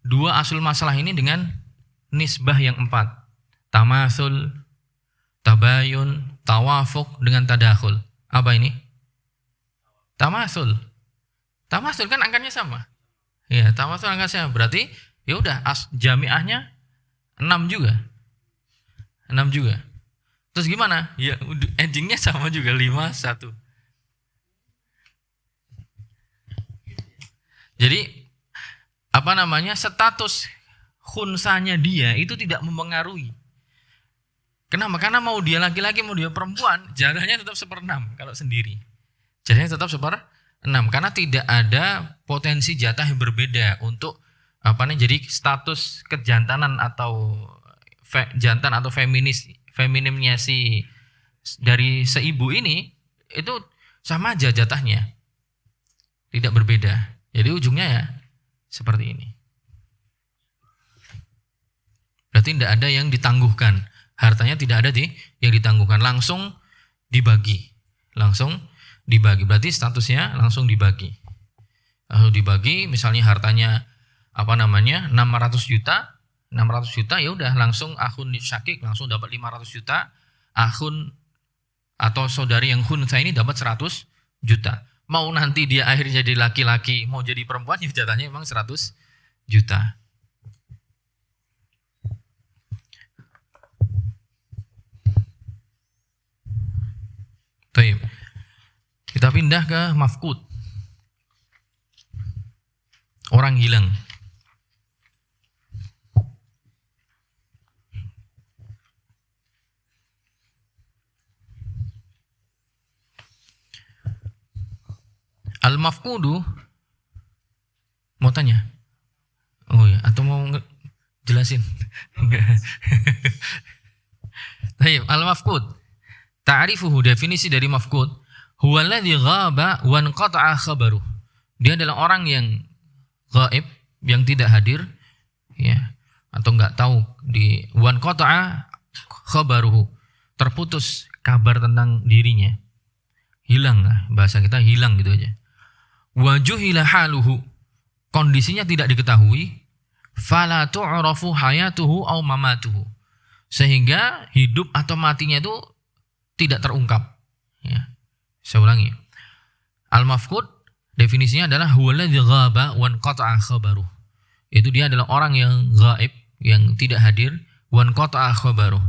dua aslul masalah ini dengan nisbah yang 4. Tamasul, tabayun, tawafuk dengan tadakhul. Apa ini? Tamasul. Tamasul kan angkanya sama. Ya, tamasul angkanya sama. Berarti ya udah jamiahnya 6 juga. Terus gimana? Ya endingnya sama juga 5 1. Jadi status khunsanya dia itu tidak mempengaruhi. Kenapa? Karena mau dia laki-laki mau dia perempuan, jatahnya tetap 1/6 kalau sendiri. Jatahnya tetap 1/6 karena tidak ada potensi jatah yang berbeda untuk jadi status kejantanan atau jantan atau feminimnya dari seibu ini itu sama aja jatahnya, tidak berbeda. Jadi ujungnya ya seperti ini. Berarti tidak ada yang ditangguhkan, hartanya tidak ada yang ditangguhkan, langsung dibagi. Berarti statusnya langsung dibagi. Lalu dibagi, misalnya hartanya 600 juta ya udah langsung akhun syakik langsung dapat 500 juta, akhun atau saudari yang khunsa ini dapat 100 juta. Mau nanti dia akhirnya jadi laki-laki, mau jadi perempuan ya jatahnya memang 100 juta. Baik. Kita pindah ke mafqud. Orang hilang. Al-mafqudu, mau tanya? Oh ya, atau mau jelasin? Baik, al-mafqud. Ta'rifuhu, definisi dari mafqud, huwa alladhi ghaba wa inqata'a khabaruh. Dia adalah orang yang ghaib, yang tidak hadir, ya, atau enggak tahu, di wa inqata'a khabaruhu, terputus kabar tentang dirinya. Hilang, bahasa kita hilang gitu aja. Wa juhila haluhu, kondisinya tidak diketahui, fala tu'rafu hayatuhu aw mamatuhu, sehingga hidup atau matinya itu tidak terungkap. Ya. Saya ulangi. Al-mafqud definisinya adalah huwaladzi ghaba wa inqata'a khabaruh. Itu dia adalah orang yang gaib, yang tidak hadir, wa inqata'a khabaruh,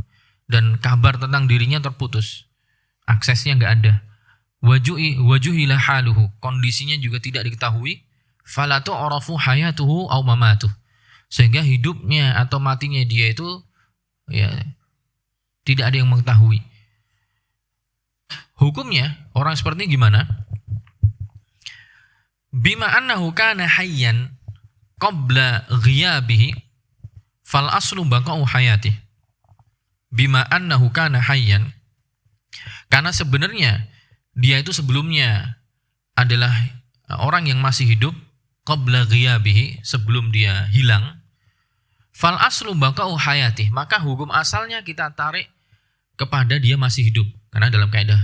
dan kabar tentang dirinya terputus. Aksesnya enggak ada. Wajuhila haluhu, kondisinya juga tidak diketahui, fala tu'rafu hayatuhu aw mamatuh, sehingga hidupnya atau matinya dia itu ya tidak ada yang mengetahui. Hukumnya orang seperti ini gimana? Bima annahu kana hayyan qabla ghiyabihi fal aslu baqa'u hayatih. Bima annahu kana hayyan, karena sebenarnya dia itu sebelumnya adalah orang yang masih hidup, qabla ghiyabihi, sebelum dia hilang. Fal aslu baqa'u hayatih, maka hukum asalnya kita tarik kepada dia masih hidup. Karena dalam kaidah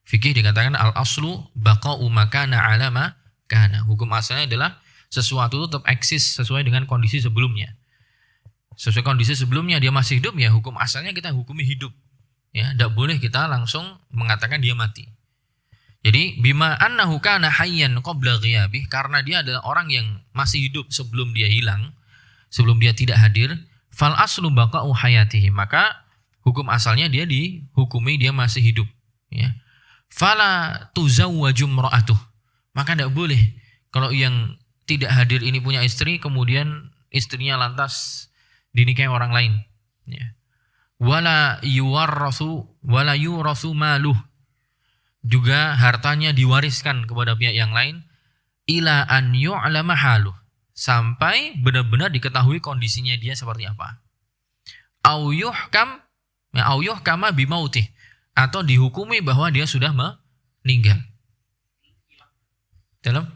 fikih dikatakan al aslu baqa'u makana ala ma kana. Hukum asalnya adalah sesuatu itu tetap eksis sesuai dengan kondisi sebelumnya. Sesuai kondisi sebelumnya dia masih hidup, ya hukum asalnya kita hukumi hidup. Ya, tidak boleh kita langsung mengatakan dia mati. Jadi bima annahu kana hayyan qabla ghiyabih, karena dia adalah orang yang masih hidup sebelum dia hilang, sebelum dia tidak hadir, fal aslu baqa'u hayatihi, maka hukum asalnya dia dihukumi dia masih hidup, ya. Fala tuzawwaju imra'atuh, maka tidak boleh kalau yang tidak hadir ini punya istri, kemudian istrinya lantas dinikahi orang lain, ya. Wala yurathu maluh, juga hartanya diwariskan kepada pihak yang lain, ila an yu'lama haluh, sampai benar-benar diketahui kondisinya dia seperti apa. Au yuhkama bimautih, atau dihukumi bahwa dia sudah meninggal. Dalam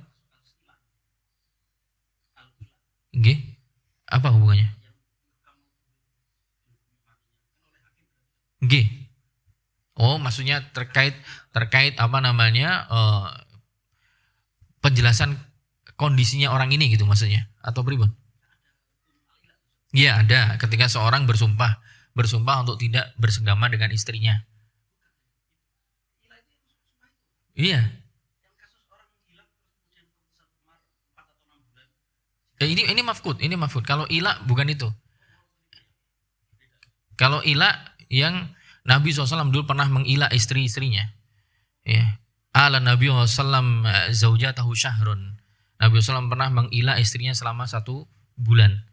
nggih, apa hubungannya? Nggih. Oh, maksudnya terkait penjelasan kondisinya orang ini gitu maksudnya, atau pribun? Iya, ada ketika seorang bersumpah untuk tidak bersenggama dengan istrinya. Iya. Ini mafqud. Kalau ila bukan itu. Kalau ila yang Nabi SAW dulu pernah mengila istri-istrinya. Ya. Ala Nabi SAW zaujatahu syahrun. Nabi SAW pernah mengila istrinya selama 1 bulan.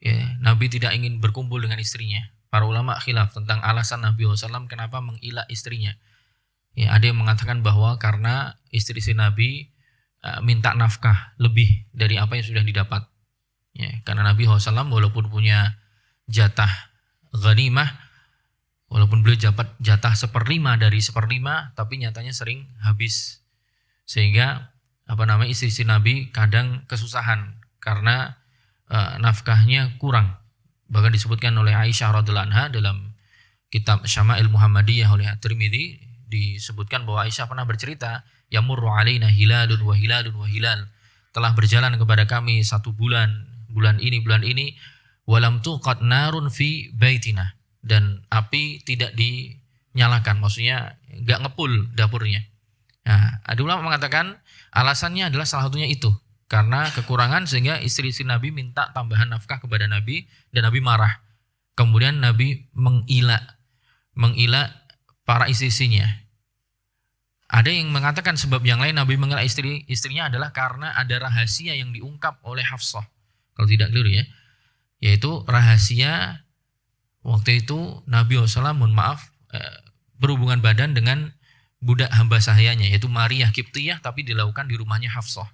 Ya. Nabi tidak ingin berkumpul dengan istrinya. Para ulama khilaf tentang alasan Nabi SAW kenapa mengila istrinya. Ya, ada yang mengatakan bahwa karena istri-istri Nabi minta nafkah lebih dari apa yang sudah didapat. Ya, karena Nabi SAW walaupun punya jatah ghanimah, walaupun beliau dapat jatah 1/5 dari 1/5, tapi nyatanya sering habis. Sehingga istri-istri Nabi kadang kesusahan karena nafkahnya kurang. Bahkan disebutkan oleh Aisyah radhiyallahu anha dalam kitab Syama'il Muhammadiyah oleh At-Tirmidzi, disebutkan bahwa Aisyah pernah bercerita, yamurru alaina hilalun wa hilalun wa hilal. Telah berjalan kepada kami 1 bulan, bulan ini, walam tuqad narun fi baitina, dan api tidak dinyalakan, maksudnya enggak ngepul dapurnya. Nah, ada ulama mengatakan alasannya adalah salah satunya itu, karena kekurangan sehingga istri-istri Nabi minta tambahan nafkah kepada Nabi dan Nabi marah. Kemudian Nabi menghila para istri-istrinya. Ada yang mengatakan sebab yang lain Nabi menghela istrinya adalah karena ada rahasia yang diungkap oleh Hafsah. Kalau tidak keliru ya. Yaitu rahasia waktu itu Nabi SAW berhubungan badan dengan budak hamba sahayanya, yaitu Maria Kiptiyah, tapi dilakukan di rumahnya Hafsah.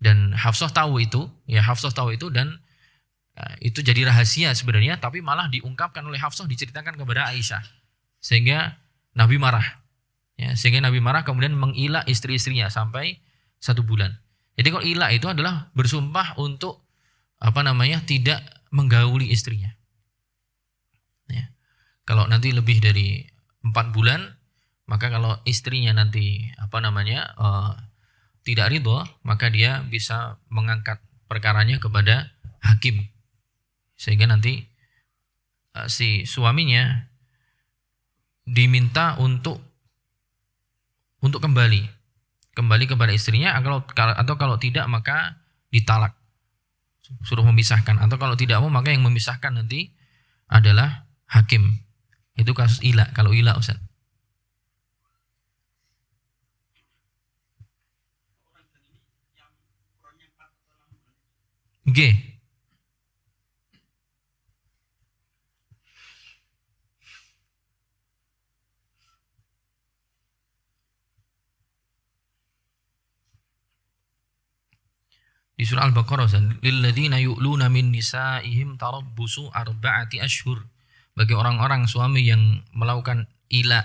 Dan Hafsah tahu itu dan itu jadi rahasia sebenarnya, tapi malah diungkapkan oleh Hafsah, diceritakan kepada Aisyah. Sehingga Nabi marah. Ya, sehingga Nabi marah kemudian menghila istri-istrinya sampai 1 bulan. Jadi kalau ila itu adalah bersumpah untuk tidak menggauli istrinya. Ya. Kalau nanti lebih dari 4 bulan, maka kalau istrinya nanti tidak ridho, maka dia bisa mengangkat perkaranya kepada hakim. Sehingga nanti si suaminya diminta untuk kembali kepada istrinya, atau kalau tidak maka ditalak, suruh memisahkan, atau kalau tidak mau maka yang memisahkan nanti adalah hakim. Itu kasus ila, kalau ila Ustaz. G. Di surah Al-Baqarah, lilladzina yu'luna min nisa'ihim tarabbusu 4 ashhur. Bagi orang-orang suami yang melakukan ila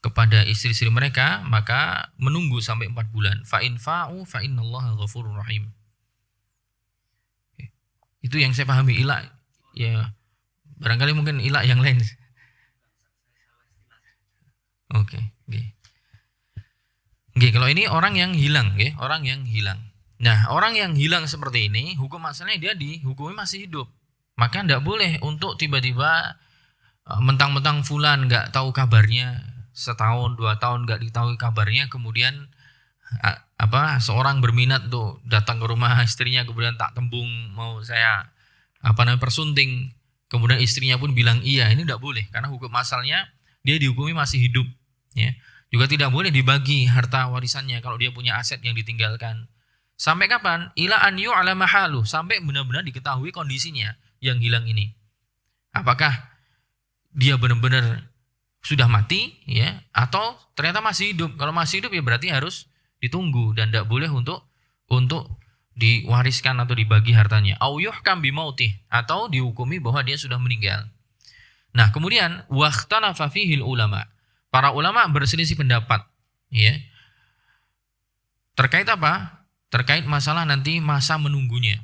kepada istri-istri mereka, maka menunggu sampai 4 bulan. Fa in fa'u fa innallaha ghafurur rahim. Itu yang saya pahami ila, ya. Barangkali mungkin ila yang lain. Oke. Kalau ini orang yang hilang, orang yang hilang. Nah, orang yang hilang seperti ini, hukum asalnya dia dihukumi masih hidup. Maka tidak boleh untuk tiba-tiba mentang-mentang fulan nggak tahu kabarnya, 1 tahun, 2 tahun nggak diketahui kabarnya, kemudian seorang berminat tuh datang ke rumah istrinya, kemudian tak tembung mau saya persunting, kemudian istrinya pun bilang iya, ini tidak boleh, karena hukum asalnya dia dihukumi masih hidup. Ya. Juga tidak boleh dibagi harta warisannya kalau dia punya aset yang ditinggalkan. Sampai kapan? Ila an yu'lama halu, sampai benar-benar diketahui kondisinya yang hilang ini. Apakah dia benar-benar sudah mati, ya, atau ternyata masih hidup? Kalau masih hidup ya berarti harus ditunggu dan tidak boleh untuk diwariskan atau dibagi hartanya. Au yuhkam bimautih, atau dihukumi bahwa dia sudah meninggal. Nah, kemudian waqtalafa fihil ulama. Para ulama berselisih pendapat, ya. Terkait apa? Terkait masalah nanti masa menunggunya.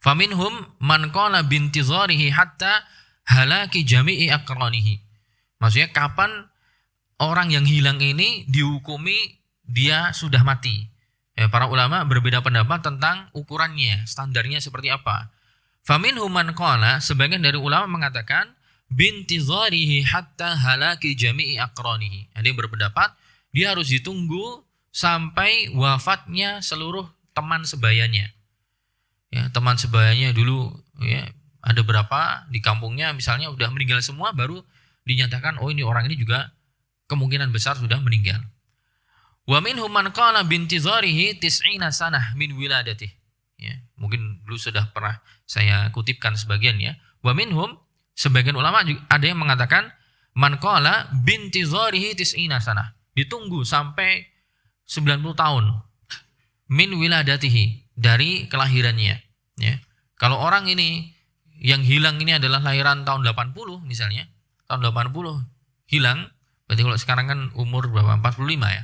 Faminhum man qala bintizarihi hatta halaki jami'i aqranihi. Maksudnya kapan orang yang hilang ini dihukumi dia sudah mati. Para ulama berbeda pendapat tentang ukurannya, standarnya seperti apa. Faminhum man qala, sebagian dari ulama mengatakan bintizarihi hatta halaki jami'i aqranihi. Ada yang berpendapat dia harus ditunggu sampai wafatnya seluruh teman sebayanya. Ya, teman sebayanya dulu, ya, ada berapa di kampungnya misalnya udah meninggal semua, baru dinyatakan oh ini orang ini juga kemungkinan besar sudah meninggal. Wa minhum man qala bintizarihi 90 sanah min wiladatih. Ya, mungkin dulu sudah pernah saya kutipkan sebagian, ya. Wa minhum, sebagian ulama juga ada yang mengatakan man qala bintizarihi 90 sanah. Ditunggu sampai 90 tahun min wiladatihi, dari kelahirannya, ya. Kalau orang ini yang hilang ini adalah lahiran tahun 80 misalnya, tahun 80 hilang, berarti kalau sekarang kan umur berapa? 45 ya.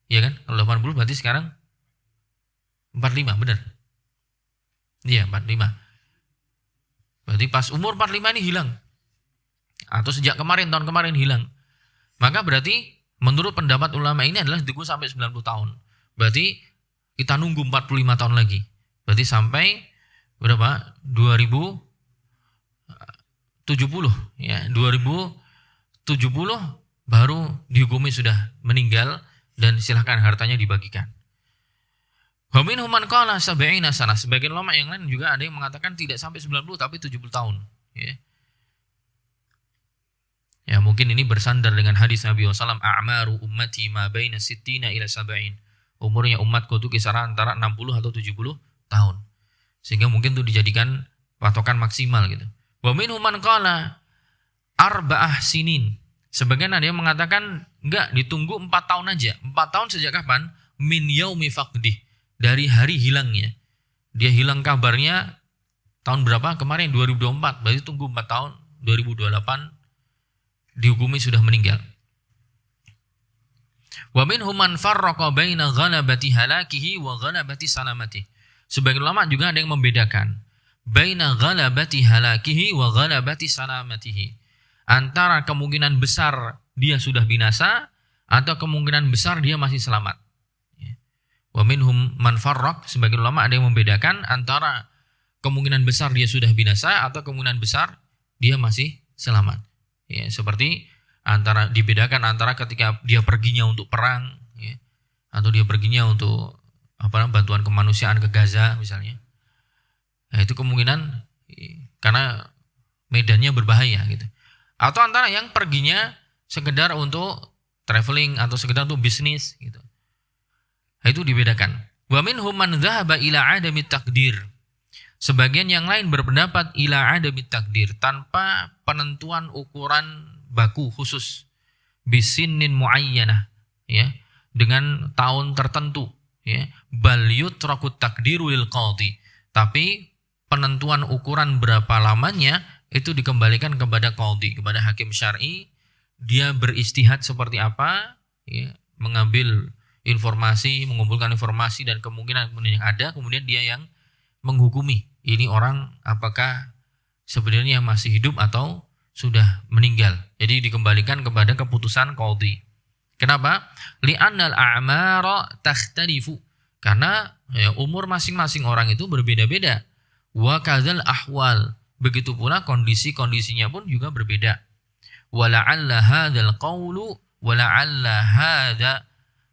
Iya kan? Kalau 80 berarti sekarang 45, benar? Iya, 45. Berarti pas umur 45 ini hilang. Atau sejak kemarin, tahun kemarin hilang. Maka berarti menurut pendapat ulama ini adalah ditunggu sampai 90 tahun. Berarti kita nunggu 45 tahun lagi. Berarti sampai berapa? 2070 ya. 2070 baru dihukumi sudah meninggal dan silahkan hartanya dibagikan. Wa minhum man qala sab'ina sanah. Sebagian ulama yang lain juga ada yang mengatakan tidak sampai 90 tapi 70 tahun ya. Ya mungkin ini bersandar dengan hadis Nabi SAW, a'maru ummati ma baina sittina ila sab'in. Umurnya umatku itu kisaran antara 60 atau 70 tahun. Sehingga mungkin itu dijadikan patokan maksimal gitu. Wa minhum man qala arba'ah sinin. Sebagian ada yang mengatakan enggak, ditunggu 4 tahun aja. 4 tahun sejak kapan? Min yaumi faqdih. Dari hari hilangnya. Dia hilang kabarnya tahun berapa? Kemarin 2024. Berarti tunggu 4 tahun, 2028 dihukumi sudah meninggal. Wa minhum man farraqa baina ghalabati halakihi wa ghalabati salamatihi. Sebagian ulama juga ada yang membedakan baina ghalabati halakihi wa ghalabati salamatihi. Antara kemungkinan besar dia sudah binasa atau kemungkinan besar dia masih selamat. Wa minhum man farraq, sebagian ulama ada yang membedakan antara kemungkinan besar dia sudah binasa atau kemungkinan besar dia masih selamat. Ya, seperti dibedakan antara ketika dia perginya untuk perang ya, atau dia perginya untuk bantuan kemanusiaan ke Gaza misalnya. Nah, itu kemungkinan karena medannya berbahaya gitu. Atau antara yang perginya sekedar untuk traveling atau sekedar untuk bisnis gitu. Nah, itu dibedakan. Wa minhum man dhahaba ila adami takdir. Sebagian yang lain berpendapat ila adami takdir, tanpa penentuan ukuran baku khusus, bisinin muayyanah ya, dengan tahun tertentu ya, bal yutraku takdiru lil qadhi. Tapi penentuan ukuran berapa lamanya itu dikembalikan kepada qadhi, kepada hakim syar'i. Dia beristihad seperti apa ya, mengambil informasi, mengumpulkan informasi dan kemungkinan yang ada, kemudian dia yang menghukumi ini orang apakah sebenarnya masih hidup atau sudah meninggal. Jadi dikembalikan kepada keputusan qadhi. Kenapa? Li'annal a'mara takhtalifu. Karena ya, umur masing-masing orang itu berbeda-beda. Wa kadzal ahwal. Begitu pula kondisi-kondisinya pun juga berbeda. Wa la'alla hadzal qawlu wa la'alla hadza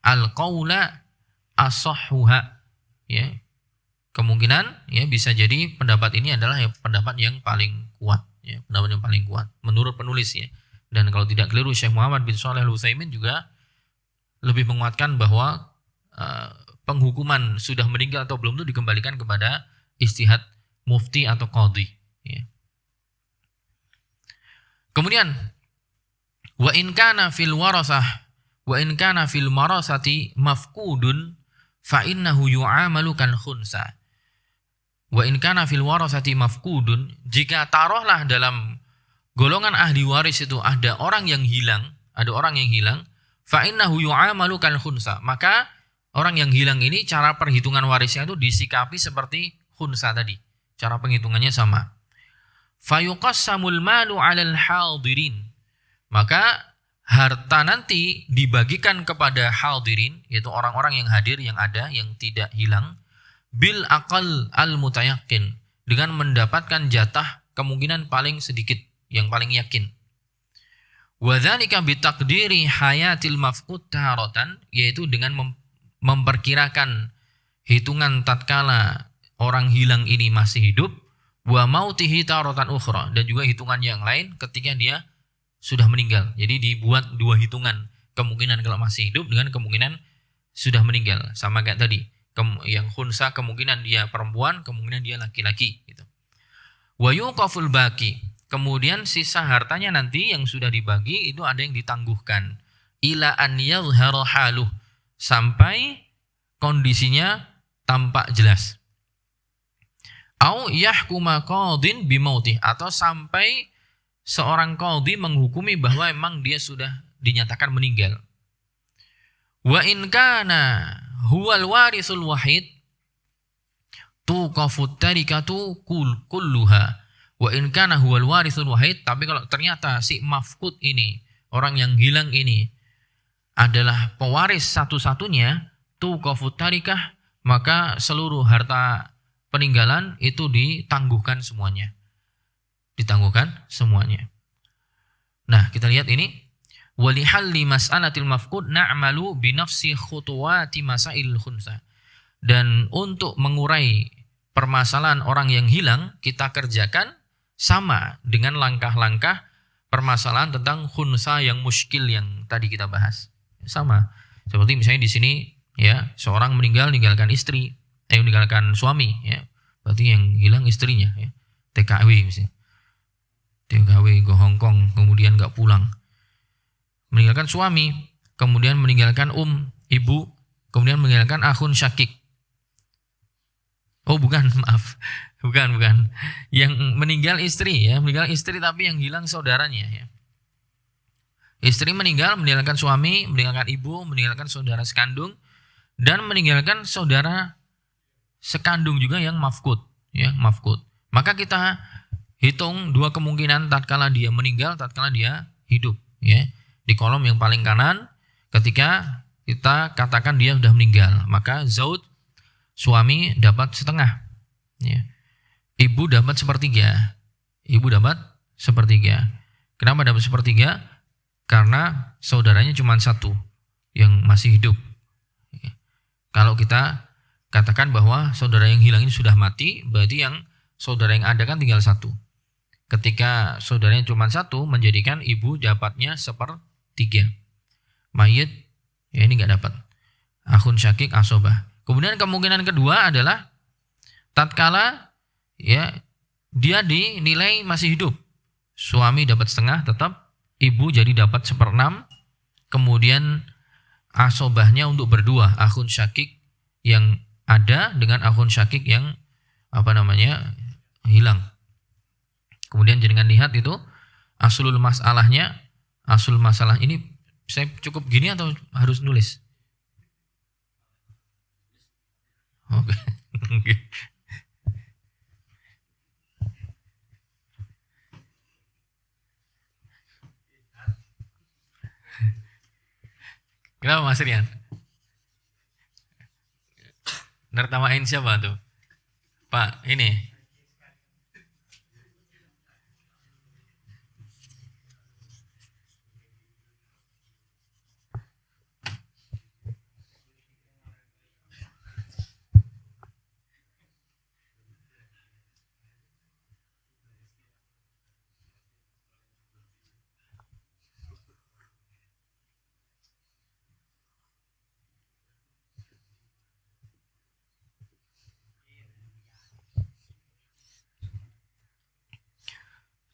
al-qawla asahhuha. Ya. Kemungkinan ya bisa jadi pendapat ini adalah ya, pendapat yang paling kuat ya, pendapat yang paling kuat menurut penulis ya. Dan kalau tidak keliru, Syekh Muhammad bin Shalih Al-Utsaimin juga lebih menguatkan bahwa penghukuman sudah meninggal atau belum itu dikembalikan kepada ijtihad mufti atau qadhi ya. Kemudian wa in kana fil marasati mafqudun fa innahu yu'amalu kan khunsa. Wa in kana fil warasati mafqudun, jika taruhlah dalam golongan ahli waris itu ada orang yang hilang, fa innahu yu'amalu kal khunsa, maka orang yang hilang ini cara perhitungan warisnya itu disikapi seperti khunsa tadi. Cara penghitungannya sama. Fa yuqassamul malu 'alal hadirin. Maka harta nanti dibagikan kepada hadirin, yaitu orang-orang yang hadir, yang ada, yang tidak hilang, bil aqal al mutayaqqin, dengan mendapatkan jatah kemungkinan paling sedikit, yang paling yakin. Wa dzalika bi taqdiri hayatil mafqud taratan, yaitu dengan memperkirakan hitungan tatkala orang hilang ini masih hidup, wa mautihi taratan ukhra, dan juga hitungan yang lain ketika dia sudah meninggal. Jadi dibuat dua hitungan, kemungkinan kalau masih hidup dengan kemungkinan sudah meninggal, sama kayak tadi. Yang khunsa kemungkinan dia perempuan, kemungkinan dia laki-laki gitu. Wa yuqaful baqi, kemudian sisa hartanya nanti yang sudah dibagi itu ada yang ditangguhkan ila an yadhhara haluh, sampai kondisinya tampak jelas. Au yahkuma qadhin bimautih, atau sampai seorang qadhi menghukumi bahwa memang dia sudah dinyatakan meninggal. Wa in kana huwal warisul wahid tuqafut tarikatu kulluha. Wa in kana huwal warisul wahid, tapi kalau ternyata si mafqud ini, orang yang hilang ini adalah pewaris satu-satunya, tuqafut tarikah, maka seluruh harta peninggalan itu ditangguhkan semuanya. Ditangguhkan semuanya. Nah, kita lihat ini. Walihalli mas'alatil mafqud na'malu binafsi khutuwati masail khunsa. Dan untuk mengurai permasalahan orang yang hilang, kita kerjakan sama dengan langkah-langkah permasalahan tentang khunsa yang muskil yang tadi kita bahas. Sama. Seperti misalnya di sini ya, seorang meninggalkan istri, meninggalkan suami ya. Berarti yang hilang istrinya ya. TKW misalnya. TKW ke Hongkong kemudian enggak pulang. Meninggalkan suami, kemudian meninggalkan ibu, kemudian meninggalkan akhun syakik. Oh bukan, maaf. Bukan. Yang meninggal istri ya, meninggal istri tapi yang hilang saudaranya ya. Istri meninggalkan suami, meninggalkan ibu, meninggalkan saudara sekandung, dan meninggalkan saudara sekandung juga yang mafqud ya, mafqud. Maka kita hitung dua kemungkinan tatkala dia meninggal, tatkala dia hidup ya. Di kolom yang paling kanan, ketika kita katakan dia sudah meninggal, maka zauj suami dapat setengah ya. Ibu dapat sepertiga. Kenapa dapat sepertiga? Karena saudaranya cuma satu yang masih hidup. Kalau kita katakan bahwa saudara yang hilang ini sudah mati, berarti yang saudara yang ada kan tinggal satu. Ketika saudaranya cuma satu, menjadikan ibu dapatnya 1/3. Mayit ya ini nggak dapat. Akhun syakik asobah. Kemudian kemungkinan kedua adalah tatkala ya dia dinilai masih hidup, suami dapat setengah tetap, ibu jadi dapat 1/6. Kemudian asobahnya untuk berdua, akhun syakik yang ada dengan akhun syakik yang hilang. Kemudian jangan lihat itu aslul masalahnya. Asul masalah ini saya cukup gini atau harus nulis? Oke. Kenapa Mas Rian? Nertamain siapa tuh? Pak, ini.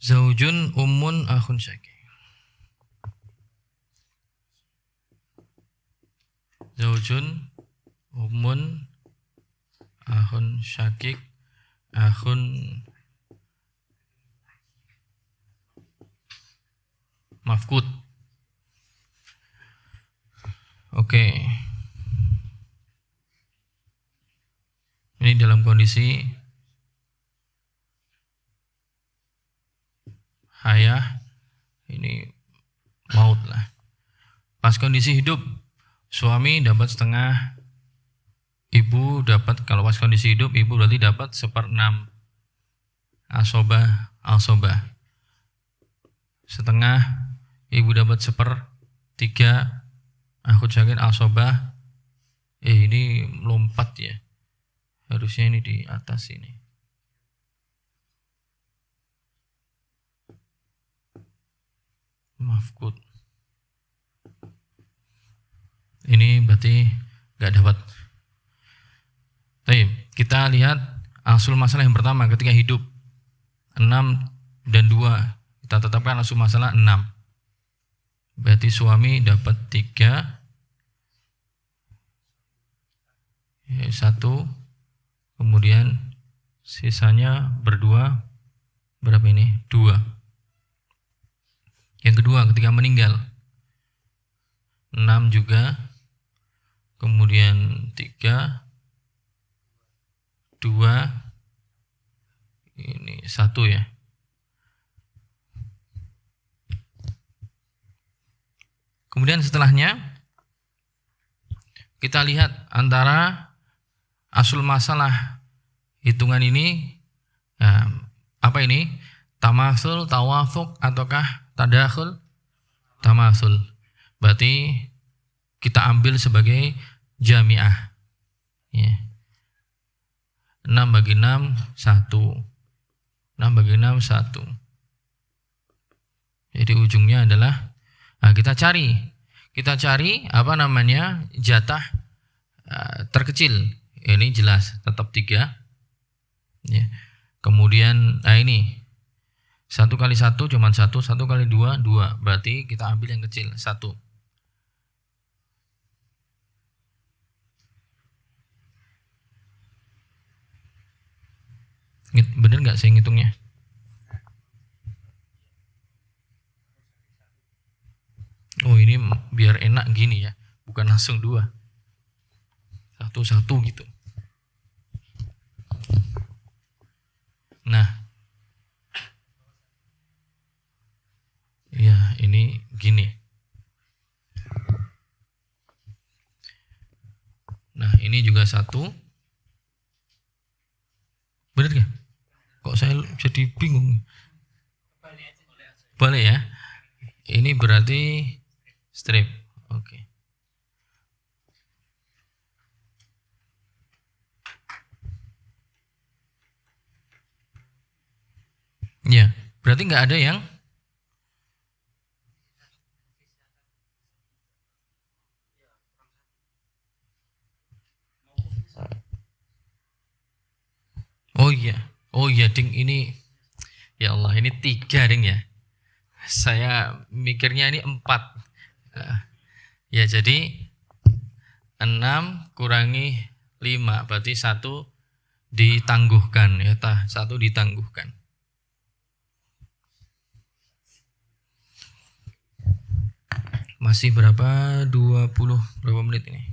Zaujun ummun akhun syakik. Zaujun ummun akhun syakik akhun mafqud. Oke. Ini dalam kondisi ayah ini maut lah. Pas kondisi hidup suami dapat setengah, ibu dapat, kalau pas kondisi hidup ibu berarti dapat 1/6. Asobah setengah, ibu dapat 1/3. Aku jamin asobah. Ini lompat ya. Harusnya ini di atas ini. Mafqud. Ini berarti nggak dapat. Baik, kita lihat asul masalah yang pertama ketika hidup 6 dan 2. Kita tetapkan asul masalah 6. Berarti suami dapat 3. 1. Kemudian Sisanya berdua, berapa ini? 2. Yang kedua ketika meninggal 6 juga. Kemudian 3, 2, ini 1 ya. Kemudian setelahnya kita lihat antara asul masalah hitungan ini apa ini? Tamasul, tawafuk ataukah tadakhul? Tamasul. Berarti kita ambil sebagai jami'ah. Ya. 6 bagi 6 1. 6 bagi 6 1. Jadi ujungnya adalah kita cari apa namanya jatah terkecil. Ini jelas tetap 3. Ya. Kemudian ini 1 kali 1 cuma 1, 1 kali 2 2. Berarti kita ambil yang kecil 1. Bener nggak saya ngitungnya? Oh ini biar enak gini ya, bukan langsung 2. 1 gitu. Nah, ya ini gini. Nah ini juga 1. Bener gak? Kok saya jadi bingung? Balik ya. Ini berarti strip. Oke. Ya, berarti nggak ada yang Oh iya ding, ini ya Allah, ini 3 ding ya. Saya mikirnya ini 4. Ya jadi 6 kurangi 5 berarti 1 ditangguhkan ya, 1 ditangguhkan. Masih berapa? 20 berapa menit ini?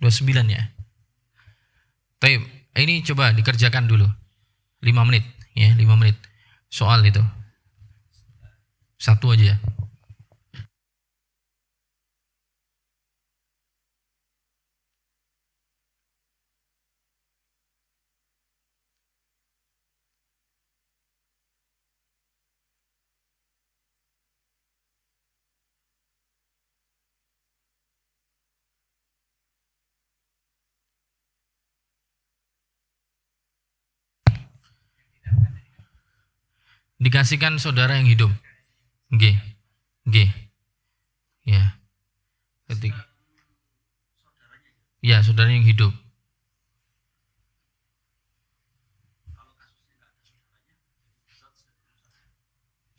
29 ya. Tapi ini coba dikerjakan dulu 5 menit ya, 5 menit soal itu 1 aja ya. Dikasihkan saudara yang hidup. G. Ya. Ketika. Ya, saudara yang hidup.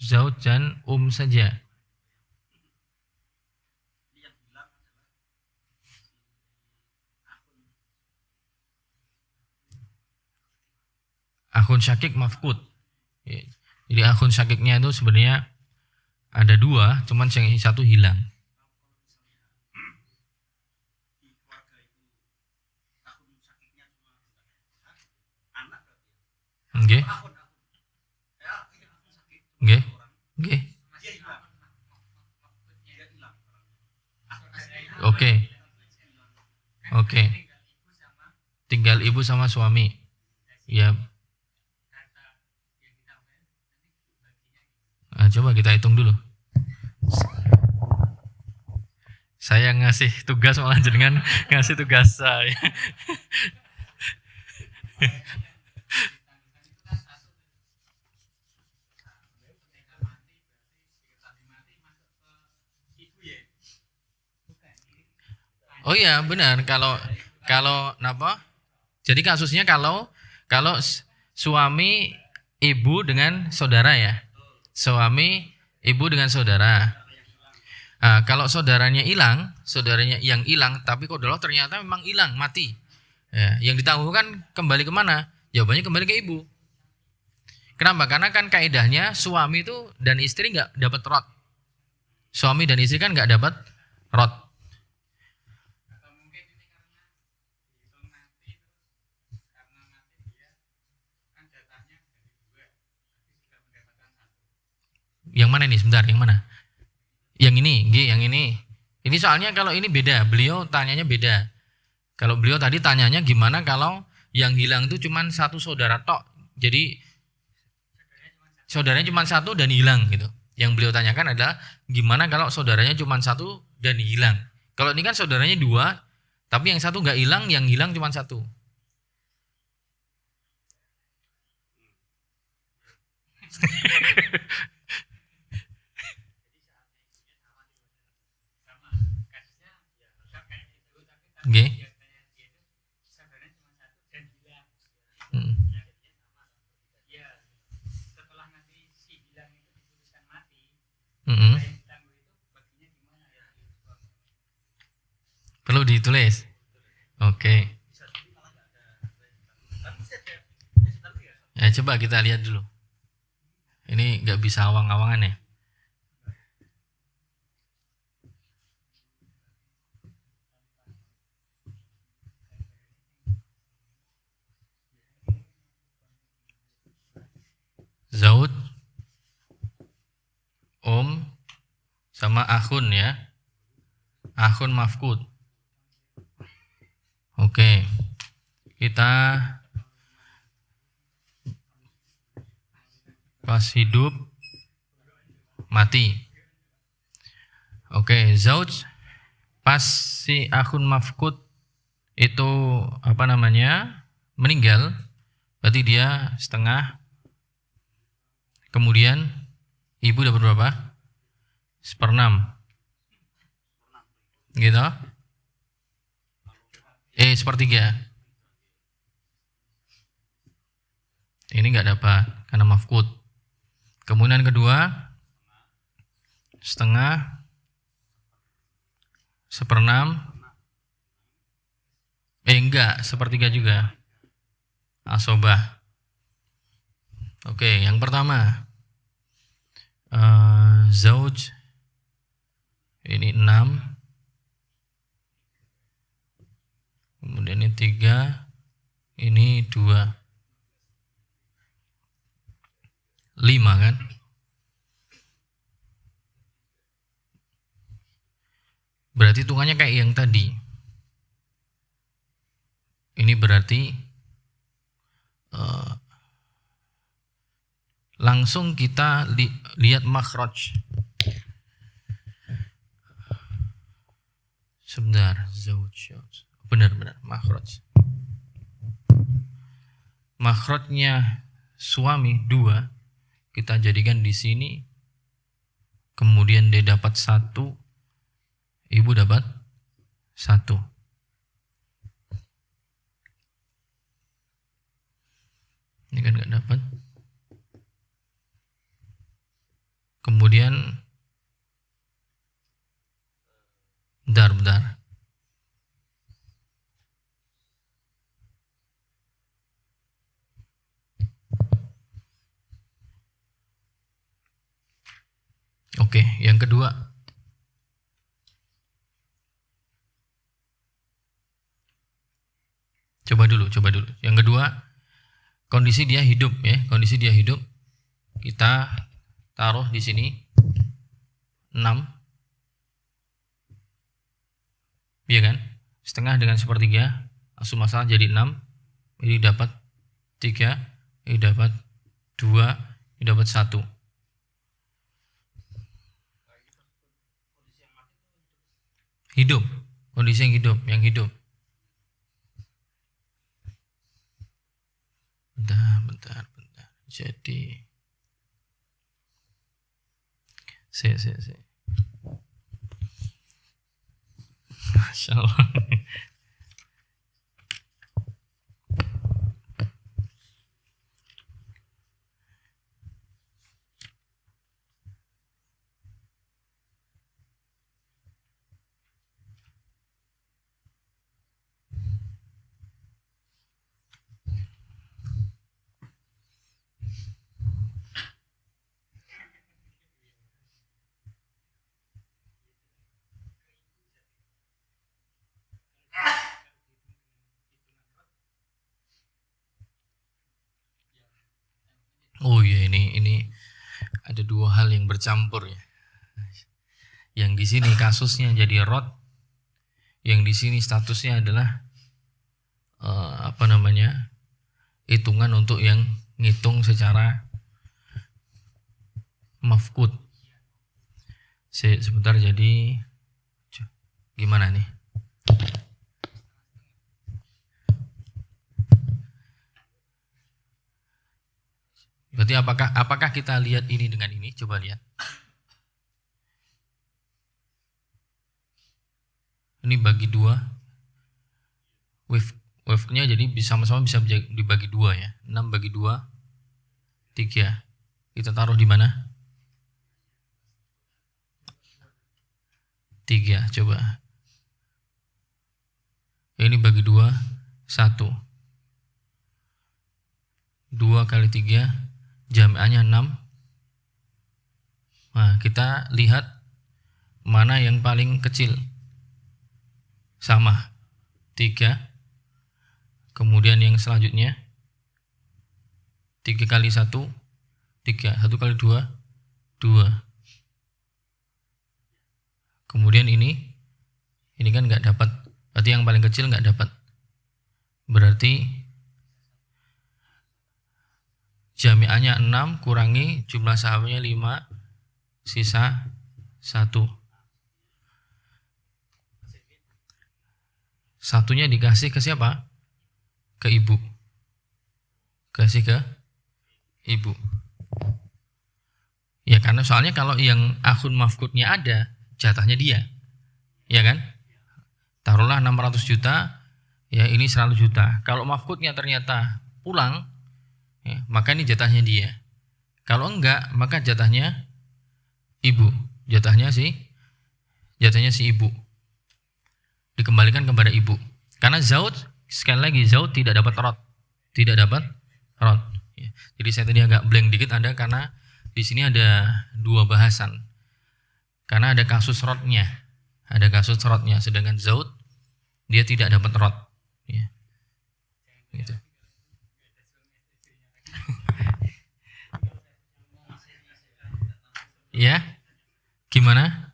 Zauj dan saja. Akhun syakik mafkud. Jadi akhun syakiknya itu sebenarnya ada 2, cuman yang 1 hilang. Oke. Oke. Tinggal ibu sama suami. Ya. Nah, coba kita hitung dulu. Saya ngasih tugas malah jenengan ngasih tugas saya. Oh iya benar, kalau apa? Jadi kasusnya kalau suami ibu dengan saudara ya. Suami ibu dengan saudara. Nah, kalau saudaranya yang hilang, tapi kodoloh ternyata memang hilang, mati. Ya, yang ditangguhkan kembali kemana? Jawabannya kembali ke ibu. Kenapa? Karena kan kaidahnya suami itu dan istri nggak dapat rot. Suami dan istri kan nggak dapat rot. Yang mana nih? Sebentar, yang mana? Yang ini, yang ini. Ini soalnya kalau ini beda. Beliau tanyanya beda. Kalau beliau tadi tanyanya gimana kalau yang hilang itu cuma satu saudara tok. Jadi saudaranya cuma satu dan hilang gitu. Yang beliau tanyakan adalah gimana kalau saudaranya cuma satu dan hilang. Kalau ini kan saudaranya dua, tapi yang satu nggak hilang, yang hilang cuma satu. Oke. Hmm. Mm-mm. Perlu ditulis. Oke. Ya coba kita lihat dulu. Ini nggak bisa awang-awangan ya. Zaud, sama akhun ya. Akhun mafkud. Oke. Kita pas hidup mati. Oke, zauj pas si akhun mafkud itu apa namanya? Meninggal, berarti dia setengah. Kemudian ibu dapat berapa? Seperenam. Gitu? Sepertiga. Ini nggak dapat karena mafkud. Kemudian kedua setengah, seperenam, enggak, sepertiga juga. Asobah. Oke, yang pertama zauj ini 6, kemudian ini 3, ini 2, 5 kan? Berarti hitungannya kayak yang tadi. Ini berarti langsung kita lihat makhraj. Sebentar, zauj. Benar-benar makhraj. Makhrajnya suami 2 kita jadikan di sini. Kemudian dia dapat 1, ibu dapat 1. Ini kan nggak dapat. Kemudian bentar. Oke, yang kedua. Coba dulu. Yang kedua, kondisi dia hidup ya, kondisi dia hidup. Kita taruh di sini 6. Iya kan? Setengah dengan sepertiga, langsung masalah jadi 6. Ini dapat 3, ini dapat 2, ini dapat 1. Hidup, kondisi yang hidup. Bentar. Jadi saya. Masya Allah. ada dua hal yang bercampur ya. Yang di sini kasusnya jadi rod, yang di sini statusnya adalah hitungan untuk yang ngitung secara mafkud. Sebentar, jadi gimana nih? Berarti apakah kita lihat ini dengan ini? Coba lihat. Ini bagi dua. Wave-nya jadi sama-sama bisa dibagi dua ya. 6 bagi 2, 3. Kita taruh di mana? 3, coba. Ini bagi 2, 1. 2 kali 3, jami'annya 6. Nah, kita lihat mana yang paling kecil. Sama, 3. Kemudian yang selanjutnya 3 kali 1, 3. 1 kali 2, 2. Kemudian ini kan nggak dapat. Berarti yang paling kecil nggak dapat. Berarti jami'annya 6 kurangi jumlah sahamnya 5, sisa 1. Satunya dikasih ke siapa? Ke ibu. Kasih ke ibu. Ya karena soalnya kalau yang akun mafkudnya ada, jatahnya dia. Ya kan? Taruhlah 600 juta, ya ini 100 juta. Kalau mafkudnya ternyata pulang, ya, maka ini jatahnya dia. Kalau enggak, maka jatahnya ibu. Jatahnya si ibu. Dikembalikan kepada ibu. Karena zaud, sekali lagi zaud tidak dapat rod. Tidak dapat rod. Ya. Jadi saya tadi agak blank dikit ada karena di sini ada dua bahasan. Karena ada kasus rodnya. Ada kasus rodnya. Sedangkan zaud dia tidak dapat rod. Ya. Gitu. Ya. Gimana?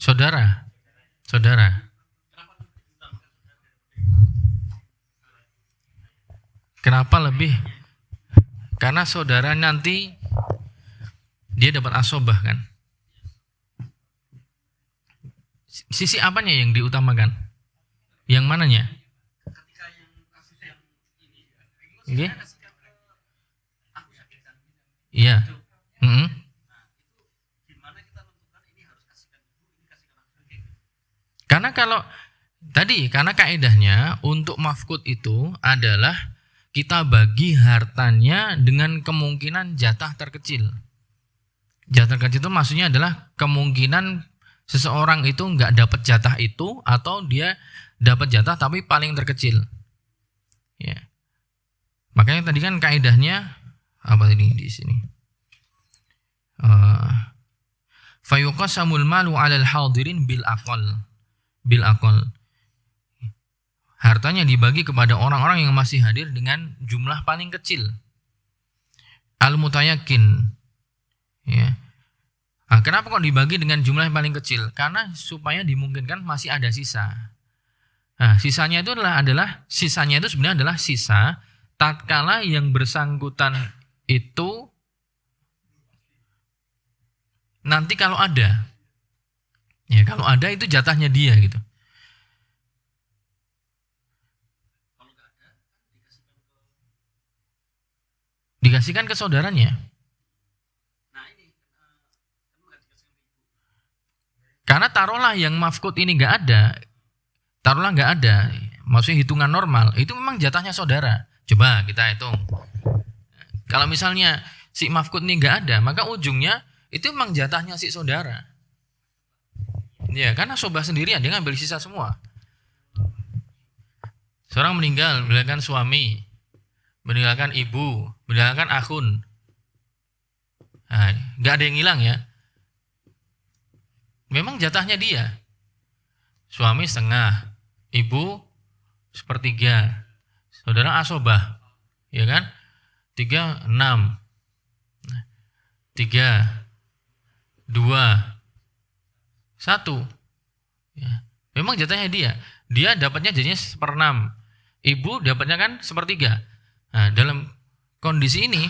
Saudara. Kenapa lebih? Karena saudara nanti dia dapat asobah kan? Sisi apanya yang diutamakan? Yang mananya? Oke? Iya. Karena kaidahnya untuk mafkud itu adalah kita bagi hartanya dengan kemungkinan jatah terkecil. Jatah terkecil itu maksudnya adalah kemungkinan seseorang itu nggak dapat jatah itu atau dia dapat jatah tapi paling terkecil. Ya. Makanya tadi kan kaidahnya apa ini di sini? Fayuqasamul malu 'alal hadirin bil aqal. Hartanya dibagi kepada orang-orang yang masih hadir dengan jumlah paling kecil. Al-mutayakin. Ya. Nah, kenapa kok dibagi dengan jumlah yang paling kecil? Karena supaya dimungkinkan masih ada sisa. Nah, sisanya itu sebenarnya adalah sisa tatkala yang bersangkutan itu nanti kalau ada. Ya, kalau ada itu jatahnya dia gitu. Dikasihkan ke saudaranya. Karena taruhlah yang mafkut ini nggak ada, maksudnya hitungan normal, itu memang jatahnya saudara. Coba kita hitung. Kalau misalnya si mafkut ini nggak ada, maka ujungnya itu memang jatahnya si saudara. Ya, karena sobah sendirian dia ngambil sisa semua. Seorang meninggalkan suami, meninggalkan ibu, meninggalkan akhun. Nah, nggak ada yang hilang ya. Memang jatahnya dia. Suami setengah, ibu 1/3, saudara asobah, ya kan? 3, 6. 3, 2, 1. Ya. Memang jatahnya dia. Dia dapatnya jadinya 1/6. Ibu dapatnya kan 1/3. Nah, dalam kondisi ini,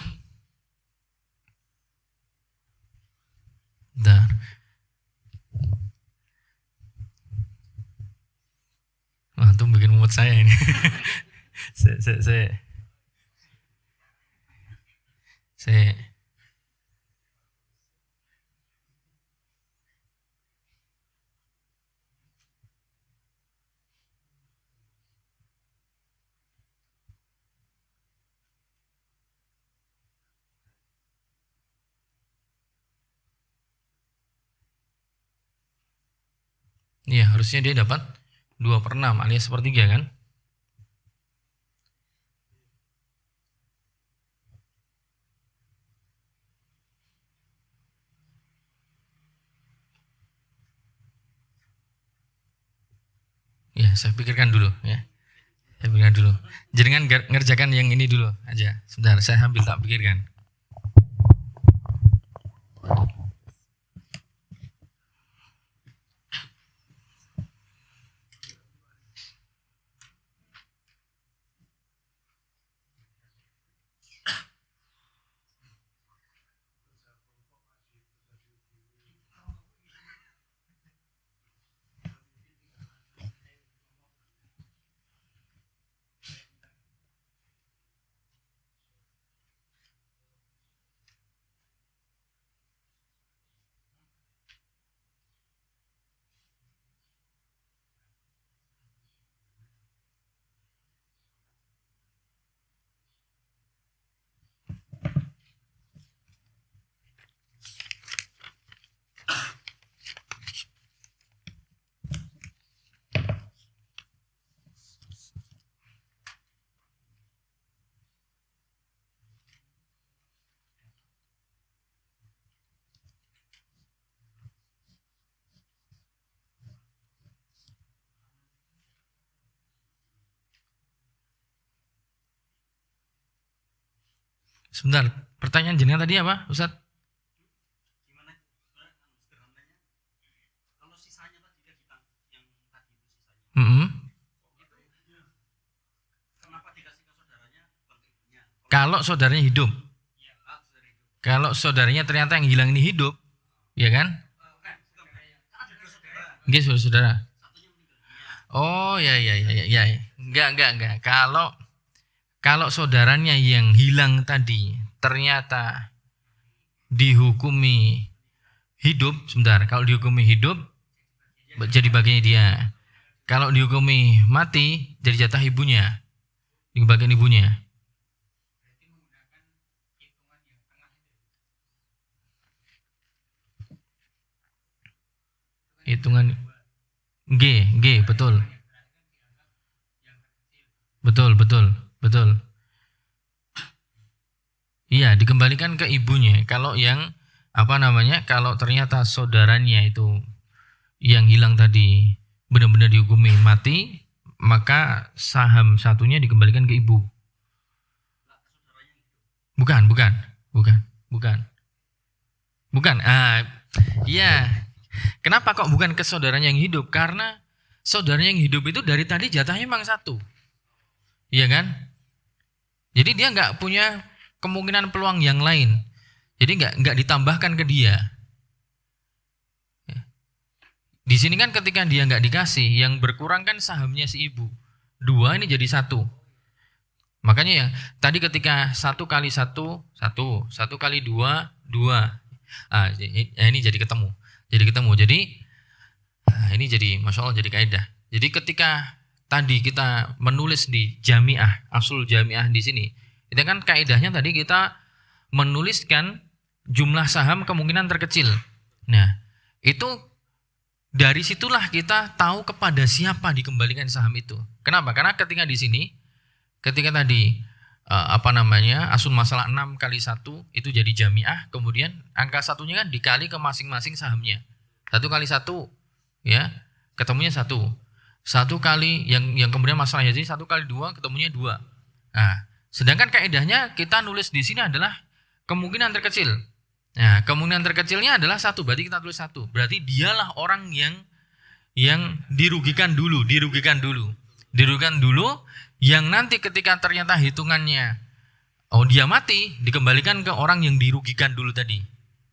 tuh bikin mumet saya ini. saya Iya, harusnya dia dapat 2/6 alias 1/3 kan? Ya, saya pikirkan dulu ya. Saya pikirkan dulu. Jangan ngerjakan yang ini dulu aja. Sebentar, saya ambil tak pikirkan. Sebentar, pertanyaan jenengan tadi apa, Ustaz? Gimana sederhananya? Kalau sisanya tadi yang tadi itu sisanya. Kenapa dikasih ke saudaranya bukan ke ibunya? Kalau saudaranya hidup. Iya, saudara hidup. Kalau saudaranya ternyata yang hilang ini hidup, ya kan? Ada 2 saudara. Nggih, saudara. Satunya meninggal dunia. Oh, ya. Enggak. Kalau saudaranya yang hilang tadi ternyata dihukumi hidup, sebentar, kalau dihukumi hidup jadi bagiannya dia. Kalau dihukumi mati jadi jatah ibunya. Di bagian ibunya. Hitungan G, betul. Betul. Iya, dikembalikan ke ibunya. Kalau yang kalau ternyata saudaranya itu yang hilang tadi benar-benar dihukumi mati, maka saham satunya dikembalikan ke ibu. Bukan. Iya. Kenapa kok bukan ke saudaranya yang hidup? Karena saudaranya yang hidup itu dari tadi jatahnya memang 1. Iya kan? Jadi dia nggak punya kemungkinan peluang yang lain. Jadi nggak ditambahkan ke dia. Di sini kan ketika dia nggak dikasih, yang berkurang kan sahamnya si ibu. 2 ini jadi 1. Makanya ya tadi ketika 1 kali 1, 1 kali 2, 2. Ini jadi ketemu. Jadi ini jadi Masya Allah jadi kaidah. Jadi ketika tadi kita menulis di jamiah, asul jamiah di sini, itu kan kaidahnya tadi kita menuliskan jumlah saham kemungkinan terkecil. Nah, itu dari situlah kita tahu kepada siapa dikembalikan saham itu. Kenapa? Karena ketika di sini, ketika tadi asun masalah 6 kali 1 itu jadi jamiah, kemudian angka satunya kan dikali ke masing-masing sahamnya. 1 kali 1 ya, ketemunya 1. 1 kali yang kemudian masalahnya jadi 1 kali 2 ketemunya 2. Nah, Sedangkan kaidahnya kita nulis di sini adalah kemungkinan terkecil. Nah, kemungkinan terkecilnya adalah 1, berarti kita tulis 1. Berarti dialah orang yang dirugikan dulu. Dirugikan dulu yang nanti ketika ternyata hitungannya dia mati, dikembalikan ke orang yang dirugikan dulu tadi.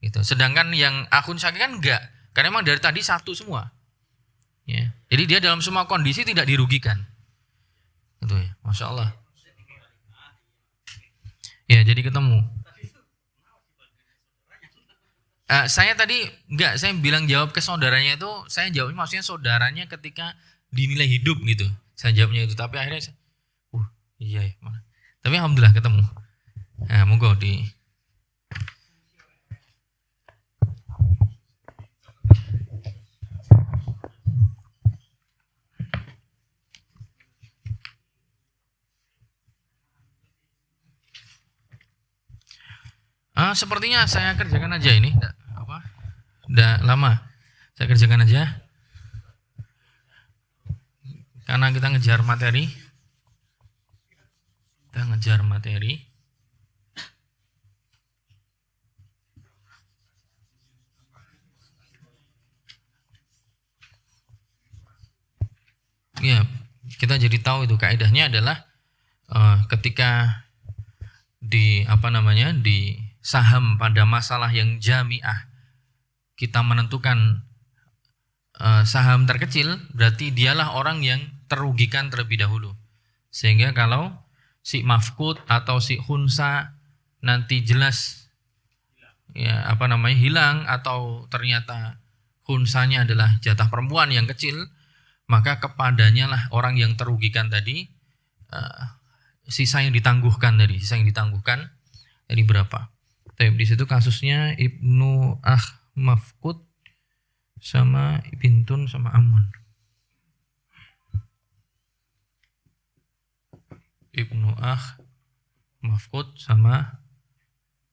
Gitu. Sedangkan yang akun syaki kan enggak, karena memang dari tadi 1 semua. Ya. Jadi dia dalam semua kondisi tidak dirugikan. Gitu ya. Masya Allah. Ya, jadi ketemu. Saya tadi saya bilang jawab ke saudaranya itu, saya jawabnya maksudnya saudaranya ketika dinilai hidup gitu. Saya jawabnya itu, tapi akhirnya iya ya. Tapi alhamdulillah ketemu. Nah, monggo di sepertinya saya kerjakan aja ini. Udah lama. Saya kerjakan aja. Karena kita ngejar materi. Ya, kita jadi tahu itu kaidahnya adalah ketika di saham pada masalah yang jamiah kita menentukan saham terkecil, berarti dialah orang yang terugikan terlebih dahulu. Sehingga kalau si mafkut atau si khunsa nanti jelas hilang, atau ternyata khunsanya adalah jatah perempuan yang kecil, maka kepadanya lah orang yang terugikan tadi sisa yang ditangguhkan tadi berapa? Tapi di situ kasusnya Ibnu Mafkut sama Bintun sama Amun. Ibnu Mafkut sama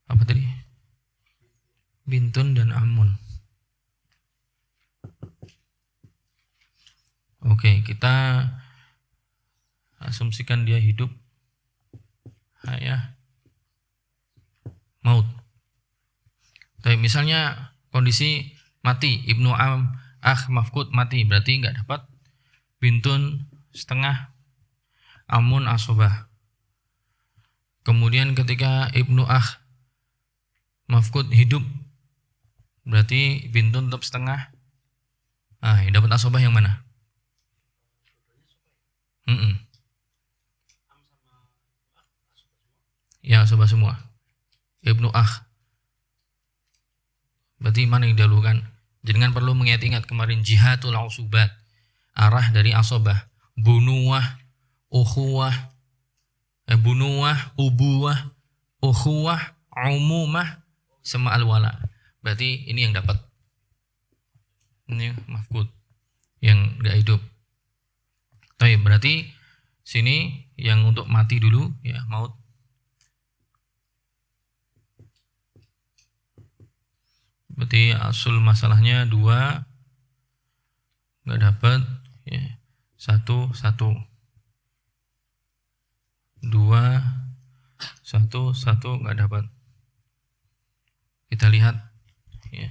apa tadi? Bintun dan Amun. Oke, kita asumsikan dia hidup, maut. Tapi misalnya kondisi mati, Ibnu Mafkut mati, berarti nggak dapat Bintun setengah, Amun asobah. Kemudian ketika Ibnu Mafkut hidup, berarti Bintun tetap setengah. Yang dapat asobah yang mana? Ya, asobah semua. Ibnu berarti mana yang didahulukan? Jangan perlu mengingat-ingat kemarin jihadul ausubat, arah dari asobah, bunuwah, ukhuwah, ubuwah, ukhuwah, umumah, sama al-wala. Berarti ini yang dapat. Ini mafkut yang enggak hidup. Tapi berarti sini yang untuk mati dulu ya, maut. Berarti asul masalahnya 2 nggak dapat ya, 1 2 1 1 nggak dapat. Kita lihat ya.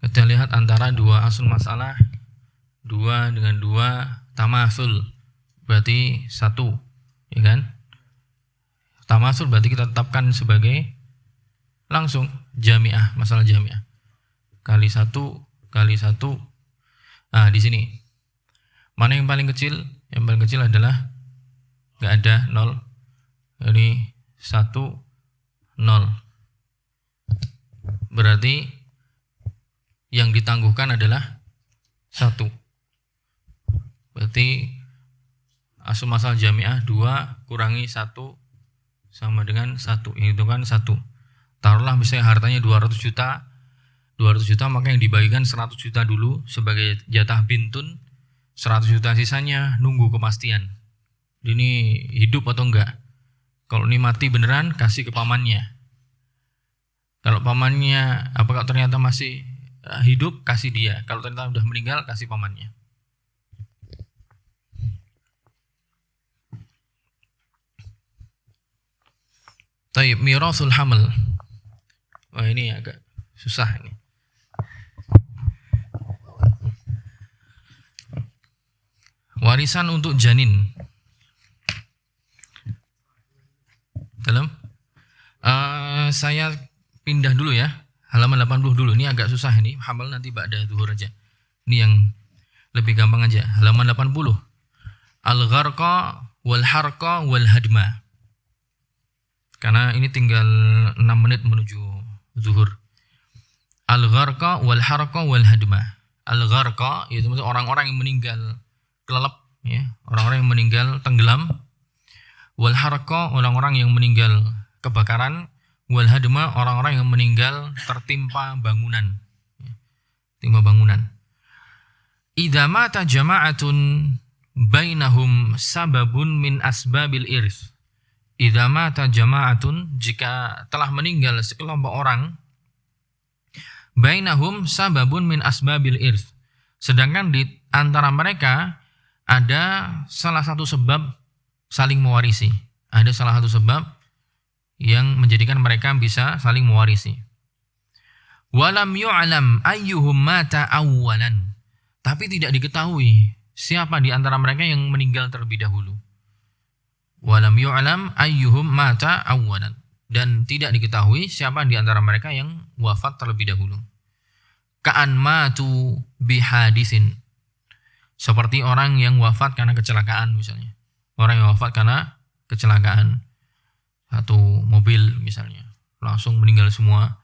Kita lihat antara 2 asul masalah, 2 dengan 2 tamasul, berarti 1 ya kan? Tamasul berarti kita tetapkan sebagai langsung jamiah, masalah jamiah. Kali 1 kali 1. Di sini. Mana yang paling kecil? Yang paling kecil adalah enggak ada 0. Ini 1 0. Berarti yang ditangguhkan adalah 1. Berarti asal masalah jamiah 2 kurangi 1 sama dengan 1. Itu kan 1. Taruhlah misalnya hartanya 200 juta, maka yang dibagikan 100 juta dulu sebagai jatah bintun, 100 juta sisanya nunggu kepastian. Ini hidup atau enggak. Kalau ini mati beneran, kasih ke pamannya. Kalau pamannya, apakah ternyata masih hidup, kasih dia. Kalau ternyata sudah meninggal, kasih pamannya. Taib, mirasul hamal. Wah, ini agak susah ini. Warisan untuk janin. Dalam saya pindah dulu ya. Halaman 80 dulu. Ini agak susah ini. Hamal nanti ba'da zuhur aja. Ini yang lebih gampang aja. Halaman 80. Al-gharqa wal harqa wal hadma. Karena ini tinggal 6 menit menuju zuhur. Al-gharqa wal harqa wal hadma. Al-gharqa itu maksudnya orang-orang yang meninggal kelelep ya, orang-orang yang meninggal tenggelam. Wal harqa orang-orang yang meninggal kebakaran. Wal hadma orang-orang yang meninggal tertimpa bangunan. Ya, timpa bangunan. Idza mata jama'atun bainahum sababun min asbabil irs. Idza mata jama'atun, jika telah meninggal sekelompok orang, bainahum sababun min asbabil irs. Sedangkan di antara mereka ada salah satu sebab saling mewarisi. Ada salah satu sebab yang menjadikan mereka bisa saling mewarisi. Walam yu'lam ayyuhum mata awwalan. Tapi tidak diketahui siapa di antara mereka yang meninggal terlebih dahulu. Walam yu'lam ayyuhum mata awwalan. Dan tidak diketahui siapa di antara mereka yang wafat terlebih dahulu. Ka'an matu bihadisin. Seperti orang yang wafat karena kecelakaan misalnya. Orang yang wafat karena kecelakaan. Satu mobil misalnya. Langsung meninggal semua.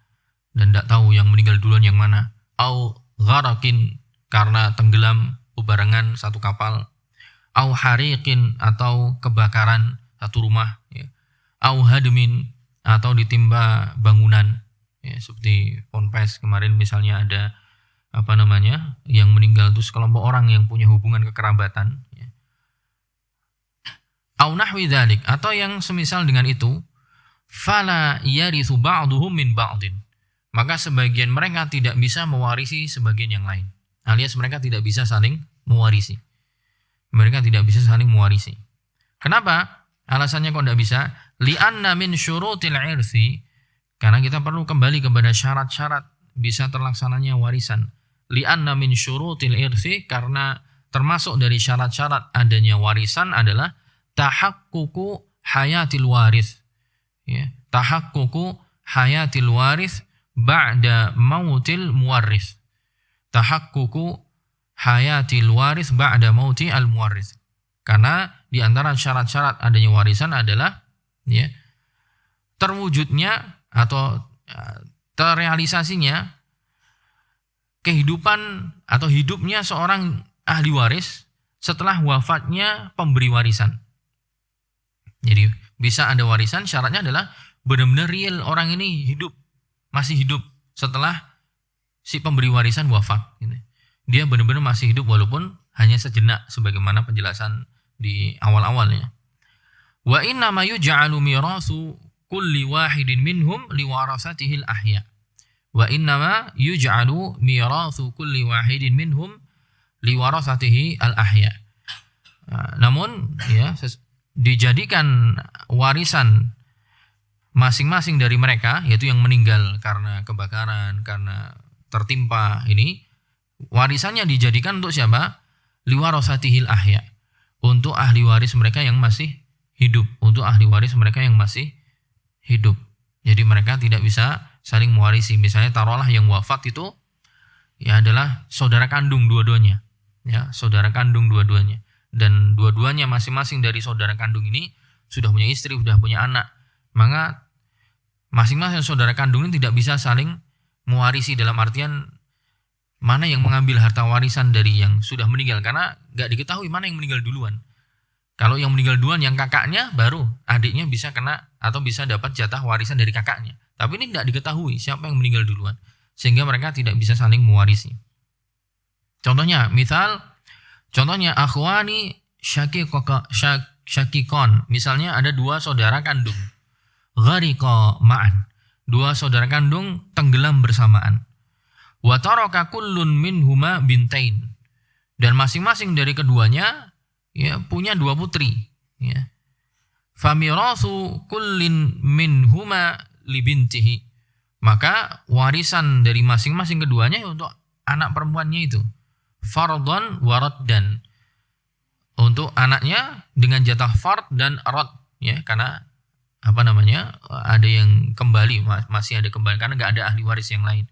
Dan tidak tahu yang meninggal duluan yang mana. Au gharakin, karena tenggelam bebarengan satu kapal. Au hariqin, atau kebakaran satu rumah ya. Au hadmin, atau ditimpa bangunan ya, seperti Ponpes kemarin misalnya ada yang meninggal itu sekelompok orang yang punya hubungan kekerabatan ya. Au nahwi dzalik, atau yang semisal dengan itu. Fala yarithu ba'duhum min ba'din, maka sebagian mereka tidak bisa mewarisi sebagian yang lain, alias mereka tidak bisa saling mewarisi. Mereka tidak bisa saling mewarisi. Kenapa? Alasannya kok tidak bisa? Li'anna min syurutil irsi, karena kita perlu kembali kepada syarat-syarat bisa terlaksananya warisan. Li'anna min syurutil irsi, karena termasuk dari syarat-syarat adanya warisan adalah tahaqququ hayatil waris. Ya, tahaqququ hayatil waris ba'da mautil muwarris. Tahaqququ hayatil waris ba'da mauti al muwarris. Karena di antara syarat-syarat adanya warisan adalah ya, terwujudnya atau terrealisasinya kehidupan atau hidupnya seorang ahli waris setelah wafatnya pemberi warisan. Jadi bisa ada warisan, syaratnya adalah benar-benar real orang ini hidup, masih hidup setelah si pemberi warisan wafat. Dia benar-benar masih hidup walaupun hanya sejenak, sebagaimana penjelasan di awal-awalnya. Wa inna ma yuj'alu mirathu kulli wahidin minhum liwarasatihil ahya. Wa inna ma yuj'alu mirathu kulli wahidin minhum liwarasatihi al ahya. Namun ya, dijadikan warisan masing-masing dari mereka, yaitu yang meninggal karena kebakaran, karena tertimpa ini, warisannya dijadikan untuk siapa? Liwarasatihil ahya, untuk ahli waris mereka yang masih hidup, untuk ahli waris mereka yang masih hidup. Jadi mereka tidak bisa saling mewarisi. Misalnya taruhlah yang wafat itu ya adalah saudara kandung dua-duanya, ya, saudara kandung dua-duanya, dan dua-duanya masing-masing dari saudara kandung ini sudah punya istri, sudah punya anak, maka masing-masing saudara kandung ini tidak bisa saling mewarisi dalam artian mana yang mengambil harta warisan dari yang sudah meninggal, karena nggak diketahui mana yang meninggal duluan. Kalau yang meninggal duluan yang kakaknya, baru adiknya bisa kena atau bisa dapat jatah warisan dari kakaknya. Tapi ini tidak diketahui siapa yang meninggal duluan, sehingga mereka tidak bisa saling mewarisi. Contohnya akhwani syakikon. Misalnya ada dua saudara kandung, ghariqa ma'an, dua saudara kandung tenggelam bersamaan. Wa taraka kullun minhuma bintain, dan masing-masing dari keduanya ya punya dua putri ya. Famirathu kullin minhuma libintihi. Maka warisan dari masing-masing keduanya untuk anak perempuannya itu. Fardhan wa raddan. Untuk anaknya dengan jatah fard dan rad, ya, karena ada yang kembali, masih ada kembali karena enggak ada ahli waris yang lain.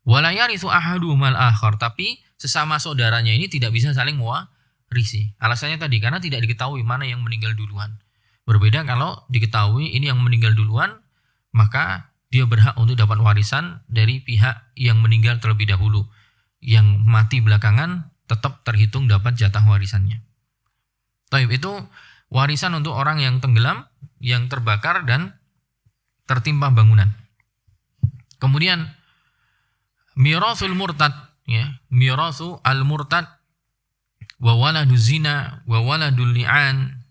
Wala yarithu ahaduhumal akhar, tapi sesama saudaranya ini tidak bisa saling mewarisi. Alasannya tadi karena tidak diketahui mana yang meninggal duluan. Berbeda kalau diketahui ini yang meninggal duluan, maka dia berhak untuk dapat warisan dari pihak yang meninggal terlebih dahulu. Yang mati belakangan tetap terhitung dapat jatah warisannya. Taib, itu warisan untuk orang yang tenggelam, yang terbakar dan tertimpa bangunan. Kemudian mirasul murtad, ya, mirasu al murtad wa waladu zina wa waladul li'an.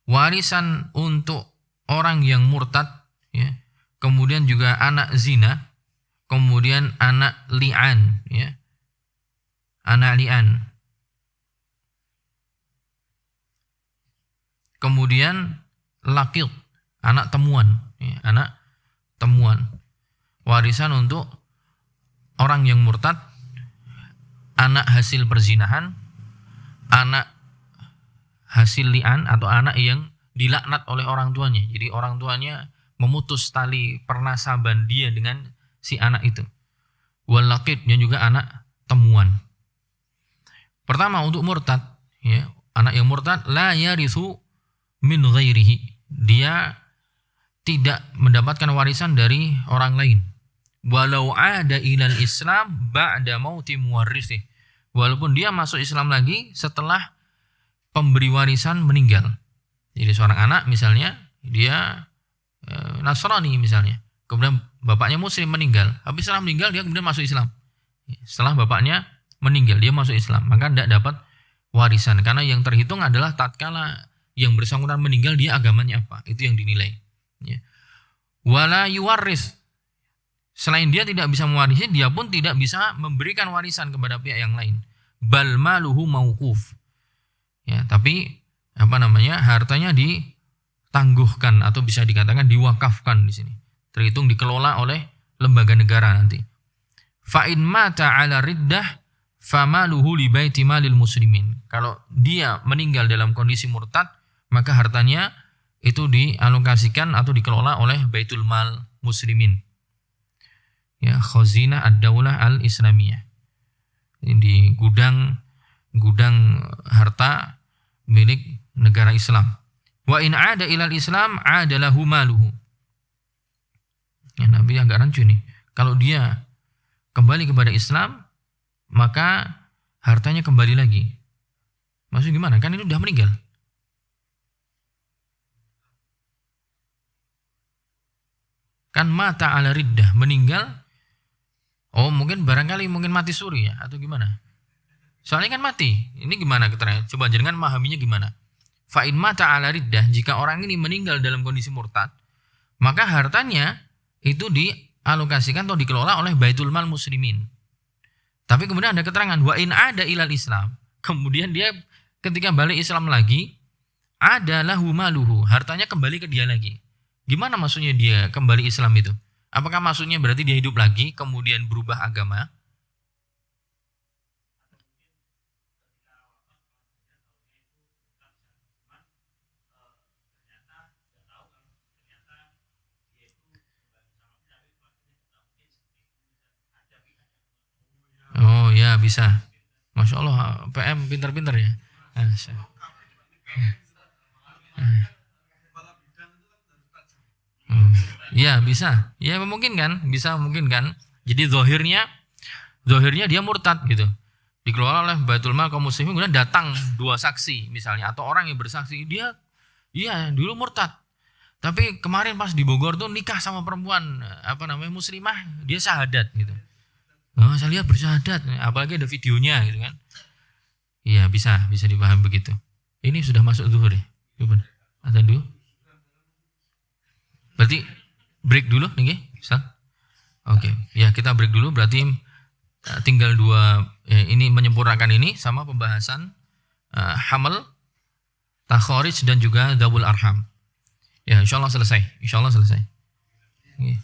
Warisan untuk orang yang murtad, ya, kemudian juga anak zina, kemudian anak li'an, ya, anak li'an. Kemudian laqit, anak temuan, ya, anak temuan. Warisan untuk orang yang murtad, anak hasil perzinahan, anak hasil li'an atau anak yang dilaknat oleh orang tuanya. Jadi orang tuanya memutus tali pernasaban dia dengan si anak itu. Wal laqit, yang juga anak temuan. Pertama untuk murtad, ya, anak yang murtad la yarithu min ghairihi, dia tidak mendapatkan warisan dari orang lain. Walau ada ilal Islam ba'da mauti muwarrisi, walaupun dia masuk Islam lagi setelah pemberi warisan meninggal. Jadi seorang anak misalnya dia Nasrani misalnya, kemudian bapaknya Muslim meninggal, habis setelah meninggal dia kemudian masuk Islam. Setelah bapaknya meninggal dia masuk Islam, maka tidak dapat warisan karena yang terhitung adalah tatkala yang bersangkutan meninggal dia agamanya apa, itu yang dinilai. Ya. Wala yuwarris, selain dia tidak bisa mewarisi, dia pun tidak bisa memberikan warisan kepada pihak yang lain. Bal maluhu mauquf. Ya, tapi hartanya ditangguhkan atau bisa dikatakan diwakafkan di sini. Terhitung dikelola oleh lembaga negara nanti. Fa in mata ala riddah famaluhu li baiti malil muslimin. Kalau dia meninggal dalam kondisi murtad, maka hartanya itu dialokasikan atau dikelola oleh Baitul Mal Muslimin. Ya, Khazinah Ad-Daulah Al-Islamiyah. Di gudang harta milik negara Islam. Wa in ada ilal Islam adalahu maluhu. Ya, Nabi agak rancu nih. Kalau dia kembali kepada Islam, maka hartanya kembali lagi. Maksudnya gimana? Kan ini udah meninggal. Kan mata ala riddah, meninggal. Oh, mungkin mati suri ya atau gimana? Soalnya kan mati. Ini gimana keterangan? Coba jenengan memahaminya gimana? Fa in mata ala riddah, jika orang ini meninggal dalam kondisi murtad, maka hartanya itu dialokasikan atau dikelola oleh Baitul Mal Muslimin. Tapi kemudian ada keterangan wa in ada ilal Islam. Kemudian dia ketika balik Islam lagi, ada lahu maluhu, hartanya kembali ke dia lagi. Gimana maksudnya dia kembali Islam itu? Apakah maksudnya berarti dia hidup lagi kemudian berubah agama? Oh ya, bisa. Masya Allah, PM pintar-pintar ya. Ya bisa, ya memungkinkan, bisa memungkinkan. Jadi zohirnya dia murtad gitu, dikelola oleh Baitul Mal kaum muslimin, kemudian datang dua saksi misalnya atau orang yang bersaksi dia dulu murtad, tapi kemarin pas di Bogor tuh nikah sama perempuan muslimah, dia syahadat gitu. Oh, saya lihat bersyahadat, apalagi ada videonya gitu kan. Iya bisa dipahami begitu. Ini sudah masuk zuhur ya, azan dulu. Berarti break dulu nih, Ustaz. Oke, ya kita break dulu. Berarti tinggal dua ini menyempurnakan ini sama pembahasan hamal, takharij dan juga dzawul arham. Ya, insya Allah selesai. Insya Allah selesai. Iya.